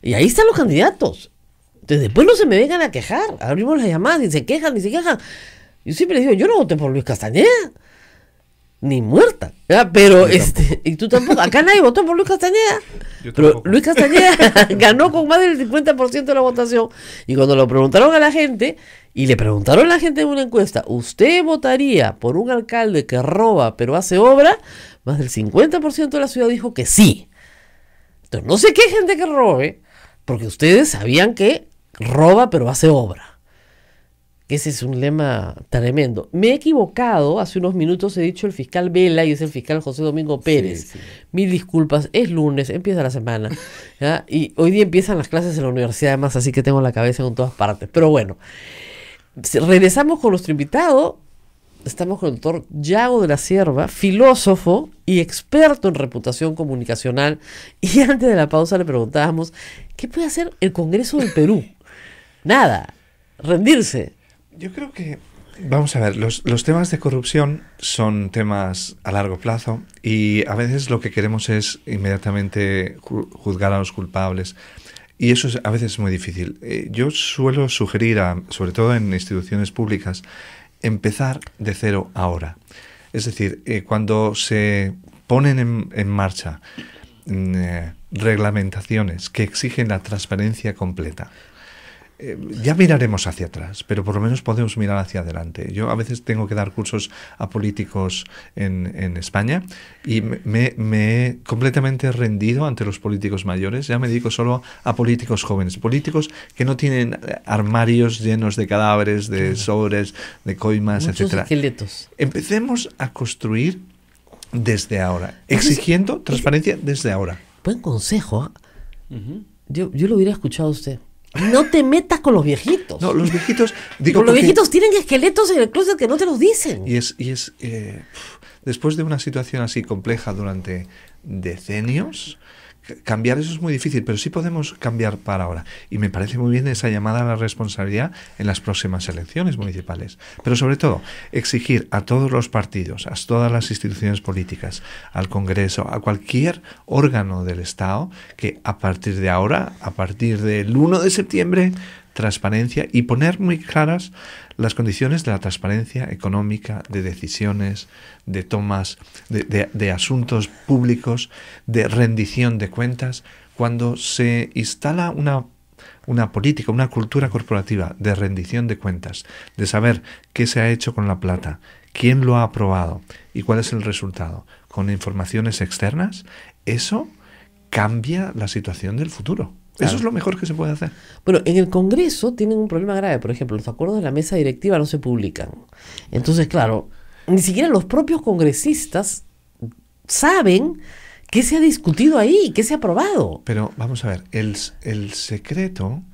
Y ahí están los candidatos. Entonces, después no se me vengan a quejar. Abrimos las llamadas y se quejan. Yo siempre digo, yo no voté por Luis Castañeda. Ni muerta. ¿Ya? Pero y tú tampoco. Acá nadie votó por Luis Castañeda. Pero Luis Castañeda ganó con más del 50% de la votación. Y cuando lo preguntaron a la gente, y le preguntaron a la gente en una encuesta, ¿usted votaría por un alcalde que roba pero hace obra? Más del 50% de la ciudad dijo que sí. Entonces, no se quejen de que robe, porque ustedes sabían que roba pero hace obra. Ese es un lema tremendo. Me he equivocado, hace unos minutos he dicho el fiscal Vela y es el fiscal José Domingo Pérez. Sí. Mil disculpas, es lunes, empieza la semana, ¿ya? Y hoy día empiezan las clases en la universidad además, así que tengo la cabeza en todas partes. Pero bueno, regresamos con nuestro invitado. Estamos con el doctor Yago de la Cierva, filósofo y experto en reputación comunicacional. Y antes de la pausa le preguntábamos, ¿qué puede hacer el Congreso del Perú? Nada, rendirse. Yo creo que, vamos a ver, los temas de corrupción son temas a largo plazo y a veces lo que queremos es inmediatamente juzgar a los culpables. Y eso a veces es muy difícil. Yo suelo sugerir, sobre todo en instituciones públicas, empezar de cero ahora. Es decir, cuando se ponen en marcha reglamentaciones que exigen la transparencia completa, ya miraremos hacia atrás, pero por lo menos podemos mirar hacia adelante. Yo a veces tengo que dar cursos a políticos en España y me he completamente rendido ante los políticos mayores. Ya me dedico solo a políticos jóvenes, políticos que no tienen armarios llenos de cadáveres, de sobres, de coimas, muchos etcétera. Esqueletos. Empecemos a construir desde ahora, exigiendo transparencia desde ahora. Buen consejo. ¿Ah? Yo lo hubiera escuchado a usted. No te metas con los viejitos. No, los viejitos... Los viejitos tienen esqueletos en el closet que no te los dicen. Después de una situación así compleja durante decenios, cambiar eso es muy difícil, pero sí podemos cambiar para ahora. Y me parece muy bien esa llamada a la responsabilidad en las próximas elecciones municipales. Pero sobre todo, exigir a todos los partidos, a todas las instituciones políticas, al Congreso, a cualquier órgano del Estado, que a partir de ahora, a partir del 1 de septiembre, transparencia, y poner muy claras las condiciones de la transparencia económica, de decisiones, de tomas, de asuntos públicos, de rendición de cuentas. Cuando se instala una política, una cultura corporativa de rendición de cuentas, de saber qué se ha hecho con la plata, quién lo ha aprobado y cuál es el resultado, con informaciones externas, eso cambia la situación del futuro. Claro. Eso es lo mejor que se puede hacer. Bueno, en el Congreso tienen un problema grave. Por ejemplo, los acuerdos de la mesa directiva no se publican. Entonces, claro, ni siquiera los propios congresistas saben qué se ha discutido ahí, qué se ha aprobado. Pero vamos a ver, el secreto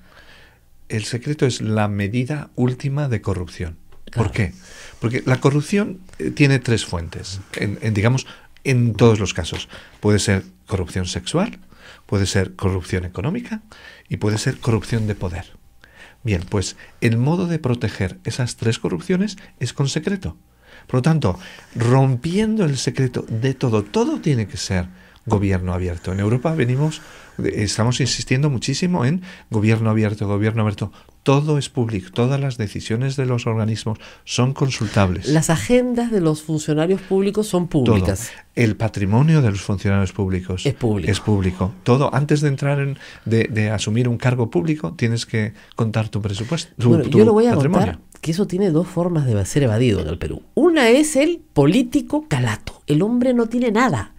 es la medida última de corrupción. Claro. ¿Por qué? Porque la corrupción tiene tres fuentes, digamos, en todos los casos. Puede ser corrupción sexual, puede ser corrupción económica y puede ser corrupción de poder. Bien, pues el modo de proteger esas tres corrupciones es con secreto. Por lo tanto, rompiendo el secreto de todo tiene que ser gobierno abierto. En Europa estamos insistiendo muchísimo en gobierno abierto. Todo es público, todas las decisiones de los organismos son consultables. Las agendas de los funcionarios públicos son públicas. Todo. El patrimonio de los funcionarios públicos es público. Todo, antes de entrar de asumir un cargo público, tienes que contar tu presupuesto. Yo lo voy a contar que eso tiene dos formas de ser evadido en el Perú. Una es el político calato. El hombre no tiene nada,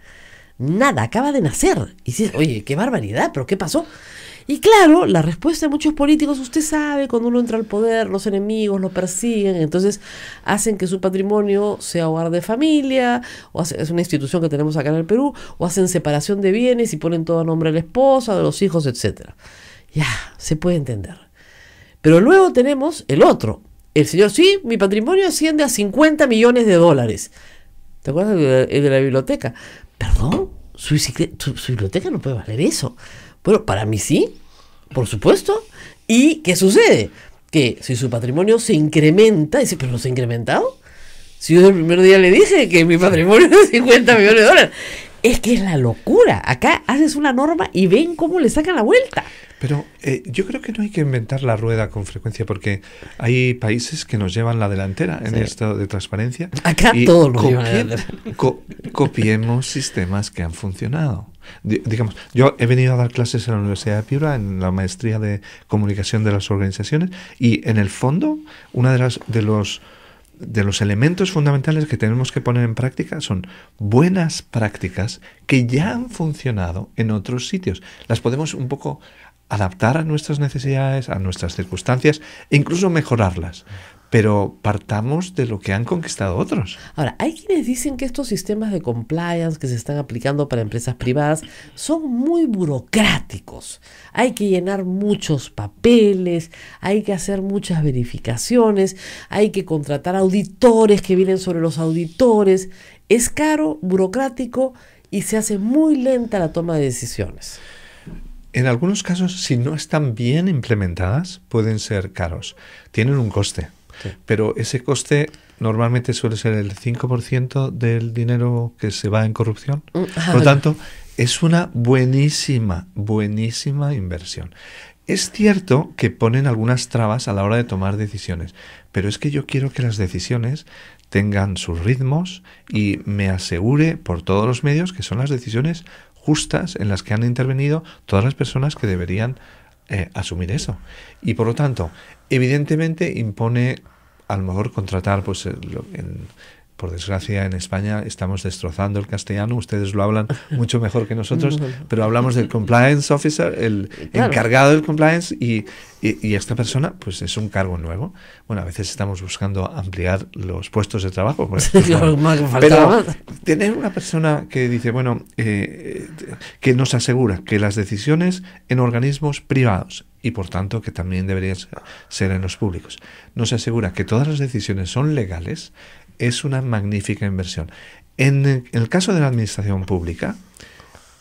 acaba de nacer. Y dices, oye, qué barbaridad, pero ¿qué pasó? Y claro, la respuesta de muchos políticos, usted sabe, cuando uno entra al poder, los enemigos lo persiguen, entonces hacen que su patrimonio sea hogar de familia, es una institución que tenemos acá en el Perú, o hacen separación de bienes y ponen todo a nombre de la esposa, de los hijos, etcétera. Ya, se puede entender. Pero luego tenemos el otro. El señor, sí, mi patrimonio asciende a $50 millones. ¿Te acuerdas de la biblioteca? Perdón, su biblioteca no puede valer eso. Bueno, para mí sí, por supuesto. ¿Y qué sucede? Que si su patrimonio se incrementa, dice, ¿pero no se ha incrementado? Si yo el primer día le dije que mi patrimonio es $50 millones. Es que es la locura. Acá haces una norma y ven cómo le sacan la vuelta. Pero yo creo que no hay que inventar la rueda con frecuencia, porque hay países que nos llevan la delantera en esto de transparencia. Acá todos nos llevan la delantera. Copiemos sistemas que han funcionado. Digamos, yo he venido a dar clases en la Universidad de Piura en la maestría de comunicación de las organizaciones, y en el fondo una de los elementos fundamentales que tenemos que poner en práctica son buenas prácticas que ya han funcionado en otros sitios. Las podemos un poco adaptar a nuestras necesidades, a nuestras circunstancias e incluso mejorarlas. Pero partamos de lo que han conquistado otros. Ahora, hay quienes dicen que estos sistemas de compliance que se están aplicando para empresas privadas son muy burocráticos. Hay que llenar muchos papeles, hay que hacer muchas verificaciones, hay que contratar auditores que vienen sobre los auditores. Es caro, burocrático y se hace muy lenta la toma de decisiones. En algunos casos, si no están bien implementadas, pueden ser caros. Tienen un coste. Sí. Pero ese coste normalmente suele ser el 5% del dinero que se va en corrupción. Por lo tanto, es una buenísima inversión. Es cierto que ponen algunas trabas a la hora de tomar decisiones, pero es que yo quiero que las decisiones tengan sus ritmos y me asegure por todos los medios que son las decisiones justas en las que han intervenido todas las personas que deberían asumir eso. Y por lo tanto, evidentemente impone a lo mejor contratar por desgracia, en España estamos destrozando el castellano. Ustedes lo hablan mucho mejor que nosotros, pero hablamos del compliance officer, el encargado del compliance, y esta persona, pues es un cargo nuevo. Bueno, a veces estamos buscando ampliar los puestos de trabajo, pues, pero tener una persona que dice, bueno, que nos asegura que las decisiones en organismos privados, y por tanto que también deberían ser en los públicos, nos asegura que todas las decisiones son legales, es una magnífica inversión. En el caso de la administración pública,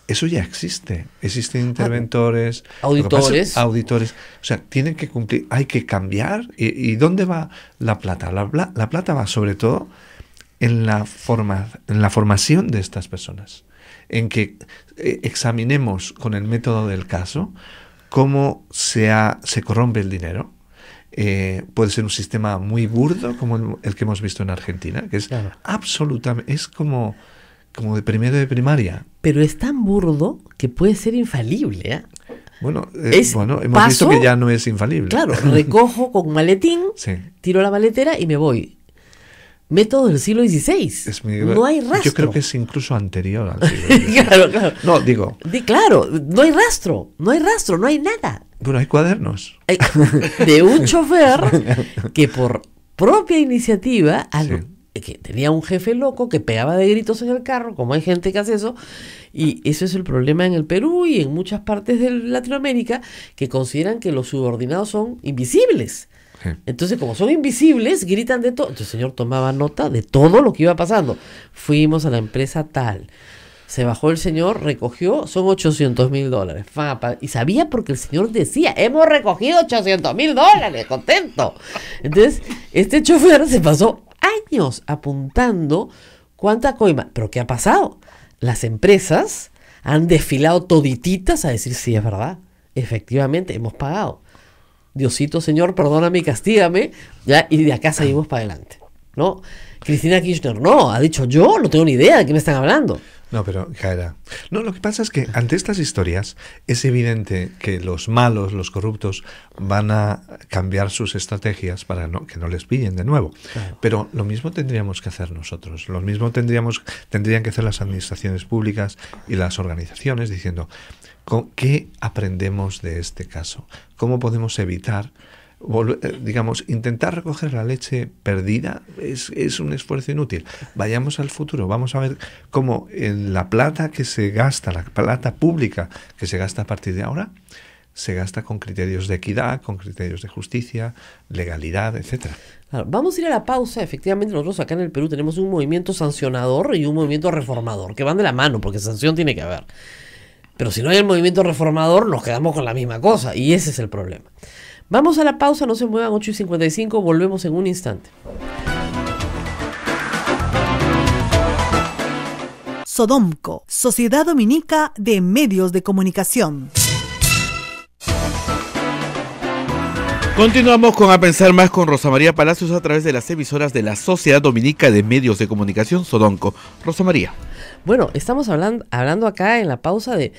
eso ya existe. Existen interventores, auditores. O sea, tienen que cumplir, hay que cambiar. ¿Y dónde va la plata? La plata va sobre todo en la formación de estas personas, en que examinemos con el método del caso cómo se corrompe el dinero. Puede ser un sistema muy burdo como el que hemos visto en Argentina, que es absolutamente, es como de primero de primaria. Pero es tan burdo que puede ser infalible, ¿eh? Bueno, hemos visto que ya no es infalible. Claro, recojo con maletín, sí, tiro la maletera y me voy. Método del siglo XVI. No hay rastro. Yo creo que es incluso anterior al siglo XVI. Claro. No, digo. Claro, no hay rastro, no hay nada. Bueno, hay cuadernos. De un chofer que por propia iniciativa, que tenía un jefe loco que pegaba de gritos en el carro, como hay gente que hace eso, y eso es el problema en el Perú y en muchas partes de Latinoamérica, que consideran que los subordinados son invisibles. Sí. Entonces, como son invisibles, gritan de todo. Entonces el señor tomaba nota de todo lo que iba pasando. Fuimos a la empresa tal. Se bajó el señor, recogió, son $800,000. Y sabía porque el señor decía, hemos recogido $800,000, contento. Entonces, este chofer se pasó años apuntando cuánta coima. ¿Pero qué ha pasado? Las empresas han desfilado todititas a decir, sí, es verdad, efectivamente, hemos pagado. Diosito, Señor, perdóname y castígame, ya, y de acá seguimos para adelante, ¿no? Cristina Kirchner no, ha dicho, yo no tengo ni idea de qué me están hablando. No, pero caerá. No, lo que pasa es que ante estas historias es evidente que los malos, los corruptos, van a cambiar sus estrategias para que no les pillen de nuevo. Claro. Pero lo mismo tendríamos que hacer nosotros. Lo mismo tendrían que hacer las administraciones públicas y las organizaciones diciendo, ¿qué aprendemos de este caso? ¿Cómo podemos evitar intentar recoger la leche perdida? Es un esfuerzo inútil. Vayamos al futuro, vamos a ver cómo la plata que se gasta, la plata pública que se gasta a partir de ahora, se gasta con criterios de equidad, con criterios de justicia, legalidad, etcétera. Claro, vamos a ir a la pausa. Efectivamente, nosotros acá en el Perú tenemos un movimiento sancionador y un movimiento reformador, que van de la mano, porque sanción tiene que haber. Pero si no hay el movimiento reformador, nos quedamos con la misma cosa, y ese es el problema. Vamos a la pausa, no se muevan, 8:55, volvemos en un instante. Sodomco, Sociedad Dominica de Medios de Comunicación. Continuamos con A Pensar Más con Rosa María Palacios a través de las emisoras de la Sociedad Dominica de Medios de Comunicación, Sodonco. Rosa María. Bueno, estamos hablando acá en la pausa de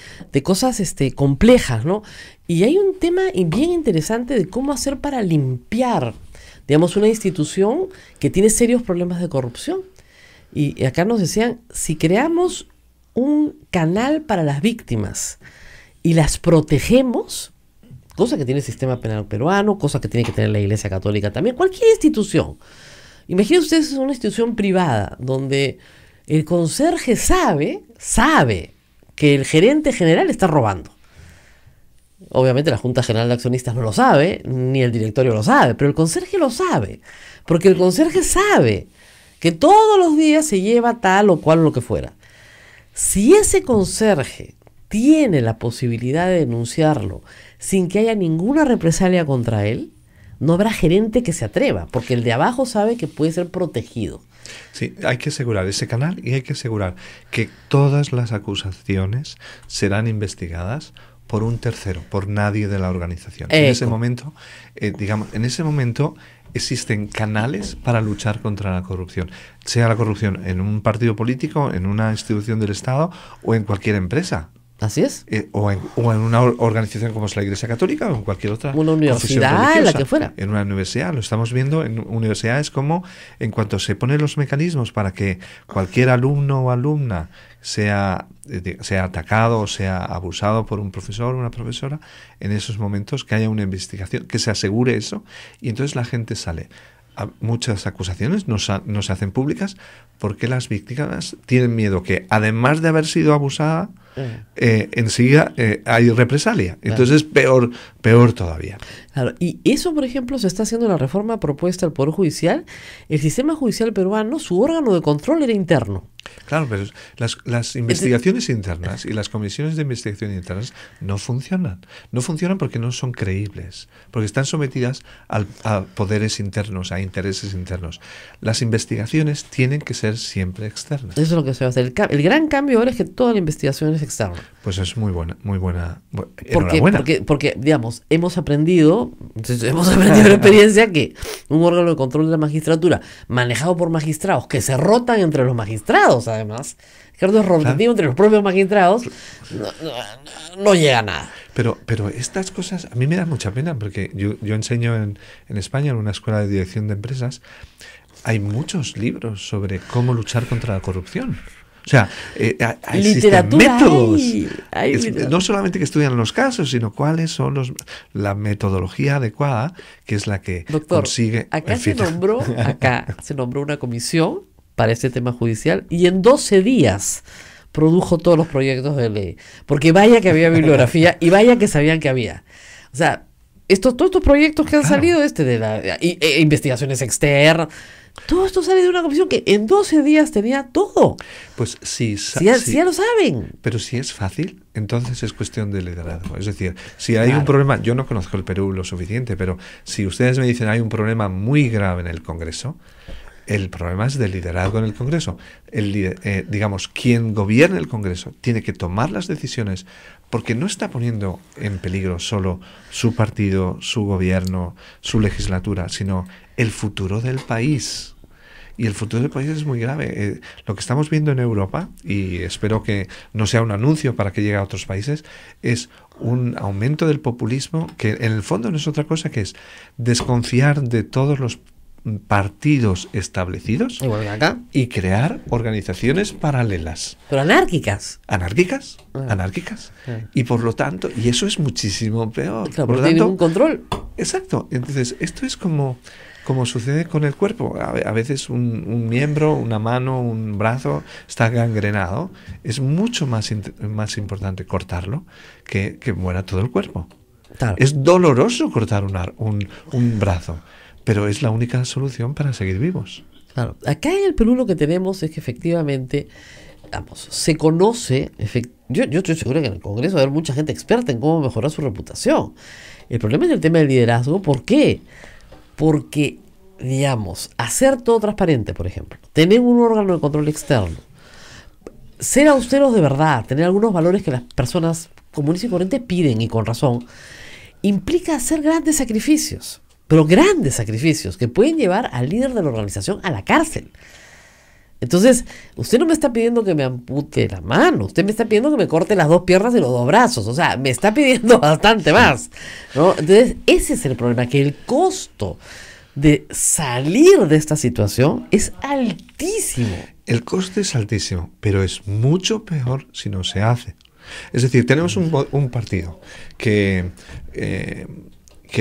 cosas complejas, ¿no? Y hay un tema bien interesante de cómo hacer para limpiar, digamos, una institución que tiene serios problemas de corrupción. Y acá nos decían, si creamos un canal para las víctimas y las protegemos, cosa que tiene el sistema penal peruano, cosa que tiene que tener la Iglesia Católica también, cualquier institución. Imaginen ustedes una institución privada donde el conserje sabe que el gerente general está robando. Obviamente la Junta General de Accionistas no lo sabe, ni el directorio lo sabe, pero el conserje lo sabe, porque el conserje sabe que todos los días se lleva tal o cual lo que fuera. Si ese conserje tiene la posibilidad de denunciarlo sin que haya ninguna represalia contra él, no habrá gerente que se atreva, porque el de abajo sabe que puede ser protegido. Sí, hay que asegurar ese canal y hay que asegurar que todas las acusaciones serán investigadas por un tercero, por nadie de la organización. En ese momento, existen canales para luchar contra la corrupción, sea la corrupción en un partido político, en una institución del Estado o en cualquier empresa. Así es. O en una organización como es la Iglesia Católica o en cualquier otra Una confesión universidad, religiosa. la que fuera. En una universidad, lo estamos viendo en universidades, como en cuanto se ponen los mecanismos para que cualquier alumno o alumna sea atacado o sea abusado por un profesor o una profesora, en esos momentos que haya una investigación, que se asegure eso, y entonces la gente sale. Muchas acusaciones no se hacen públicas porque las víctimas tienen miedo que, además de haber sido abusada, enseguida hay represalia. Entonces es peor todavía. Claro, y eso, por ejemplo, se está haciendo en la reforma propuesta al Poder Judicial. El sistema judicial peruano, su órgano de control era interno. Claro, pero las investigaciones internas y las comisiones de investigación internas no funcionan. No funcionan porque no son creíbles, porque están sometidas a poderes internos, a intereses internos. Las investigaciones tienen que ser siempre externas. Eso es lo que se va a hacer. El gran cambio ahora es que toda la investigación es externa. Pues es muy buena. Enhorabuena. Porque, digamos, hemos aprendido la experiencia que un órgano de control de la magistratura, manejado por magistrados, que se rotan entre los magistrados, además, que es rotativo entre los propios magistrados, no llega a nada. Pero estas cosas a mí me dan mucha pena, porque yo enseño en España en una escuela de dirección de empresas. Hay muchos libros sobre cómo luchar contra la corrupción. O sea, existen métodos. No solamente que estudian los casos, sino cuáles son la metodología adecuada, que es la que consigue. Acá se nombró una comisión para este tema judicial y en 12 días produjo todos los proyectos de ley. Porque vaya que había bibliografía y vaya que sabían que había. O sea, todos estos proyectos que han salido investigaciones externas, todo esto sale de una comisión que en 12 días tenía todo. Pues sí. Si ya lo saben. Pero si es fácil, entonces es cuestión de liderazgo. Es decir, si hay un problema, yo no conozco el Perú lo suficiente, pero si ustedes me dicen hay un problema muy grave en el Congreso, el problema es de liderazgo en el Congreso. Digamos, quien gobierna el Congreso tiene que tomar las decisiones, porque no está poniendo en peligro solo su partido, su gobierno, su legislatura, sino el futuro del país. Y el futuro del país es muy grave. Lo que estamos viendo en Europa, y espero que no sea un anuncio para que llegue a otros países, es un aumento del populismo que en el fondo no es otra cosa que es desconfiar de todos los partidos establecidos y crear organizaciones paralelas. Pero anárquicas. Anárquicas. Y por lo tanto, y eso es muchísimo peor. Claro, por lo no tiene tanto, ningún control. Exacto. Entonces, esto es como sucede con el cuerpo. A veces un miembro, una mano, un brazo está gangrenado. Es mucho más importante cortarlo que muera todo el cuerpo. Claro. Es doloroso cortar un brazo, pero es la única solución para seguir vivos. Claro. Acá en el Perú lo que tenemos es que efectivamente, se conoce, yo estoy seguro que en el Congreso va a haber mucha gente experta en cómo mejorar su reputación. El problema es el tema del liderazgo. ¿Por qué? Porque, hacer todo transparente, por ejemplo, tener un órgano de control externo, ser austeros de verdad, tener algunos valores que las personas comunes y corrientes piden, y con razón, implica hacer grandes sacrificios. Pero grandes sacrificios que pueden llevar al líder de la organización a la cárcel. Entonces, usted no me está pidiendo que me ampute la mano, usted me está pidiendo que me corte las 2 piernas y los 2 brazos. O sea, me está pidiendo bastante más, ¿no? Entonces, ese es el problema, que el costo de salir de esta situación es altísimo. El coste es altísimo, pero es mucho peor si no se hace. Es decir, tenemos un partido que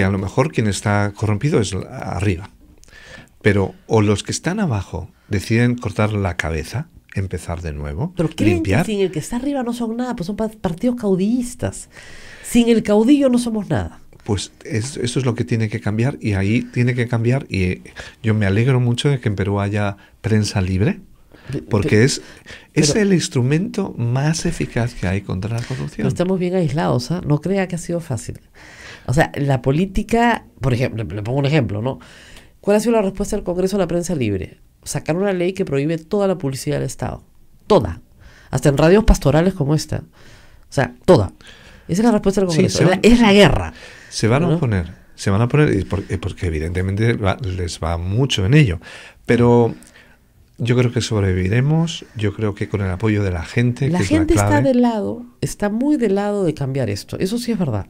a lo mejor quien está corrompido es arriba, pero o los que están abajo deciden cortar la cabeza, empezar de nuevo, pero limpiar. Que sin el que está arriba no son nada, pues son partidos caudillistas. Sin el caudillo no somos nada. Pues eso es lo que tiene que cambiar, y ahí tiene que cambiar, y yo me alegro mucho de que en Perú haya prensa libre, porque es el instrumento más eficaz que hay contra la corrupción. Pero estamos bien aislados, ¿eh? No crea que ha sido fácil. O sea, la política, por ejemplo, le pongo un ejemplo, ¿no? ¿Cuál ha sido la respuesta del Congreso a la prensa libre? Sacar una ley que prohíbe toda la publicidad del Estado. Toda. Hasta en radios pastorales como esta. O sea, toda. Esa es la respuesta del Congreso. Es la guerra. Se van a oponer. Se van a poner porque evidentemente les va mucho en ello. Pero Yo creo que sobreviviremos, yo creo que con el apoyo de la gente, La que es gente la clave. está muy del lado de cambiar esto. Eso sí es verdad.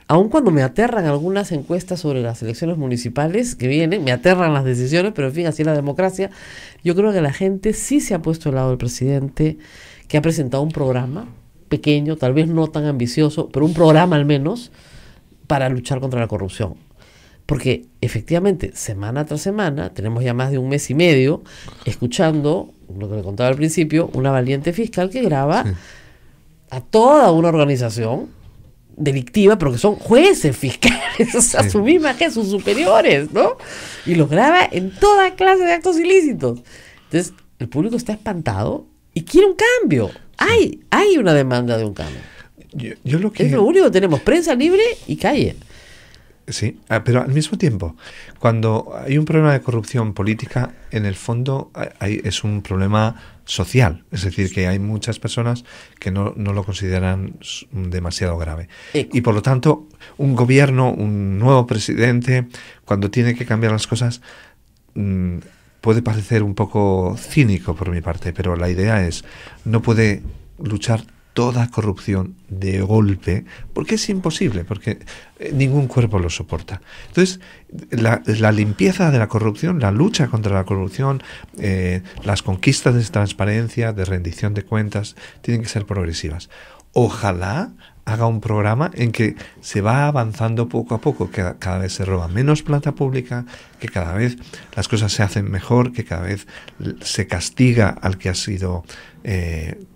Aun cuando me aterran algunas encuestas sobre las elecciones municipales que vienen, me aterran las decisiones, pero en fin, así es la democracia. Yo creo que la gente sí se ha puesto al lado del presidente, que ha presentado un programa pequeño, tal vez no tan ambicioso, pero un programa al menos para luchar contra la corrupción. Porque efectivamente, semana tras semana, tenemos ya más de un mes y medio escuchando, lo que le contaba al principio, una valiente fiscal que graba Sí. a toda una organización delictiva, pero que son jueces fiscales, o sea, Sí. su misma que sus superiores, ¿no? Y los graba en toda clase de actos ilícitos. Entonces, el público está espantado y quiere un cambio. Hay una demanda de un cambio. Yo lo que... Es lo único que tenemos, prensa libre y calle. Sí, pero al mismo tiempo, cuando hay un problema de corrupción política, en el fondo es un problema social. Es decir, que hay muchas personas que no lo consideran demasiado grave. Y por lo tanto, un gobierno, un nuevo presidente, cuando tiene que cambiar las cosas, puede parecer un poco cínico por mi parte, pero la idea es, no puede luchar toda corrupción de golpe, porque es imposible, porque ningún cuerpo lo soporta. Entonces, la limpieza de la corrupción, la lucha contra la corrupción, las conquistas de transparencia, de rendición de cuentas, tienen que ser progresivas. Ojalá haga un programa en que se va avanzando poco a poco, que cada vez se roba menos plata pública, que cada vez las cosas se hacen mejor, que cada vez se castiga al que ha sido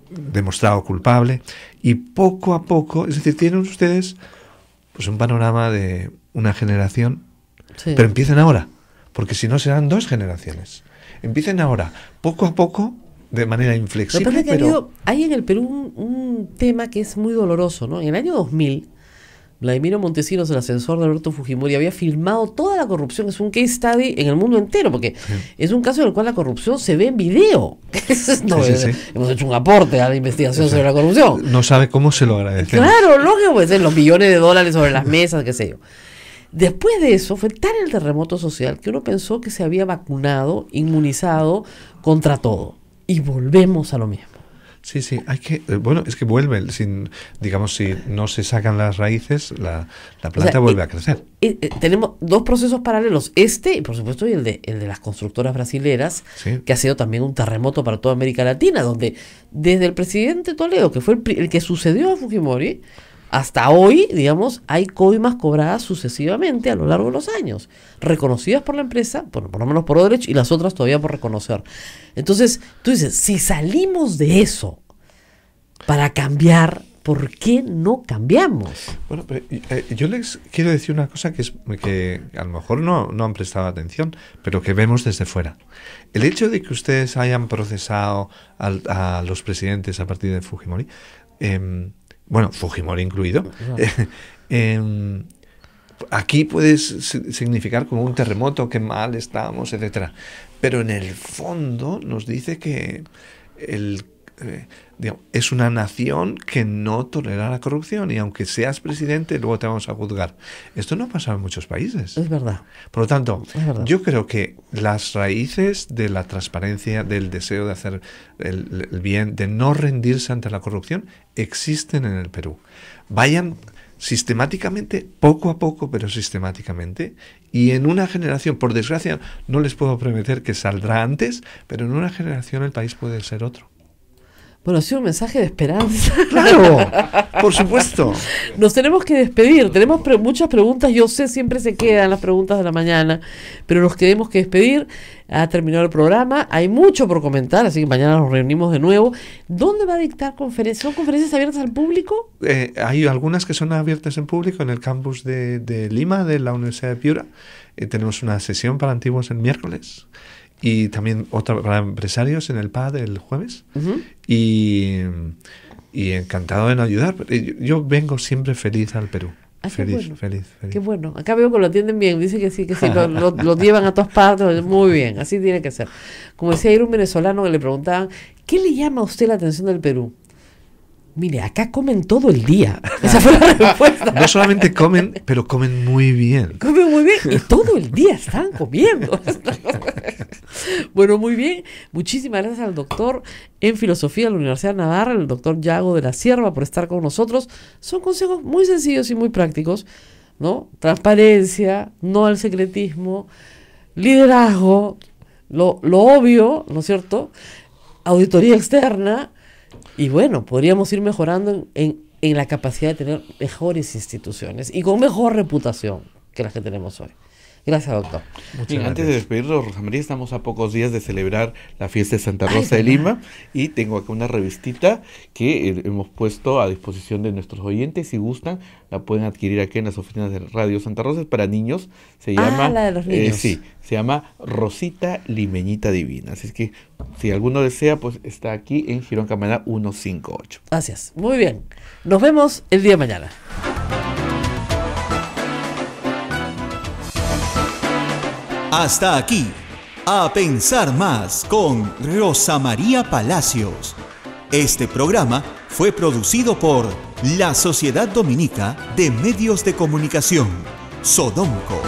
demostrado culpable, y poco a poco, es decir, tienen ustedes pues un panorama de una generación, Sí. pero empiecen ahora, porque si no serán 2 generaciones. Empiecen ahora, poco a poco, de manera Lo que inflexible, pasa es que pero hay en el Perú un tema que es muy doloroso, ¿no? En el año 2000, Vladimiro Montesinos, el asesor de Alberto Fujimori, había filmado toda la corrupción. Es un case study en el mundo entero, porque es un caso en el cual la corrupción se ve en video. Sí. Hemos hecho un aporte a la investigación sobre la corrupción. no sabe cómo se lo agradecemos. Claro, lógico, pues los millones de dólares sobre las mesas, qué sé yo. Después de eso, fue tal el terremoto social que uno pensó que se había vacunado, inmunizado contra todo. Y volvemos a lo mismo. Sí, hay que, bueno, es que vuelve, digamos, si no se sacan las raíces, la planta vuelve a crecer. Tenemos 2 procesos paralelos, y por supuesto y el de las constructoras brasileras, Sí. que ha sido también un terremoto para toda América Latina, donde desde el presidente Toledo, que fue el que sucedió a Fujimori, hasta hoy, digamos, hay coimas cobradas sucesivamente a lo largo de los años, reconocidas por la empresa, por lo menos por Odebrecht, y las otras todavía por reconocer. Entonces, tú dices, si salimos de eso para cambiar, ¿por qué no cambiamos? Bueno, pero yo les quiero decir una cosa que a lo mejor no han prestado atención, pero que vemos desde fuera. El hecho de que ustedes hayan procesado a los presidentes a partir de Fujimori, bueno, Fujimori incluido, aquí puede significar como un terremoto, qué mal estamos, etcétera. Pero en el fondo nos dice que es una nación que no tolera la corrupción, y aunque seas presidente, luego te vamos a juzgar. Esto no pasa en muchos países. Es verdad. Por lo tanto, Es verdad. yo creo que las raíces de la transparencia, del deseo de hacer el bien, de no rendirse ante la corrupción, existen en el Perú. Vayan sistemáticamente, poco a poco, pero sistemáticamente, y en una generación, por desgracia, no les puedo prometer que saldrá antes, pero en una generación el país puede ser otro. Bueno, ha sido un mensaje de esperanza. ¡Claro! ¡Por supuesto! Nos tenemos que despedir. Tenemos muchas preguntas. Yo sé, siempre se quedan las preguntas de la mañana, pero nos tenemos que despedir. Ha terminado el programa. Hay mucho por comentar, así que mañana nos reunimos de nuevo. ¿Dónde va a dictar conferencias? ¿Son conferencias abiertas al público? Hay algunas que son abiertas en público en el campus de Lima, de la Universidad de Piura. Tenemos una sesión para antiguos el miércoles. Y también otra para empresarios en el PAD el jueves. Uh-huh. Y encantado en ayudar. Yo vengo siempre feliz al Perú. Ah, qué Feliz, bueno. feliz. Qué bueno. Acá veo que lo atienden bien. Dice que sí, lo llevan a todas partes. Muy bien, así tiene que ser. Como decía ayer un venezolano que le preguntaban, ¿qué le llama a usted la atención del Perú? Mire, acá comen todo el día. Esa fue la respuesta. No solamente comen, pero comen muy bien. Comen muy bien y todo el día están comiendo. Bueno, muy bien. Muchísimas gracias al doctor en filosofía de la Universidad de Navarra, el doctor Yago de la Sierva, por estar con nosotros. Son consejos muy sencillos y muy prácticos, ¿no? Transparencia, no al secretismo, liderazgo, lo obvio, ¿no es cierto? Auditoría externa. Y bueno, podríamos ir mejorando en la capacidad de tener mejores instituciones y con mejor reputación que las que tenemos hoy. Gracias, doctor. Bien, antes de despedirnos, Rosa María, estamos a pocos días de celebrar la fiesta de Santa Rosa de Lima y tengo acá una revistita que hemos puesto a disposición de nuestros oyentes. Si gustan, la pueden adquirir aquí en las oficinas de Radio Santa Rosa. Es para niños. Se llama, la de los niños. Sí, se llama Rosita Limeñita Divina. Así es que si alguno desea, pues está aquí en Girón Camaná 158. Gracias. Muy bien. Nos vemos el día de mañana. Hasta aquí, A Pensar Más con Rosa María Palacios. Este programa fue producido por la Sociedad Dominica de Medios de Comunicación, Sodomco.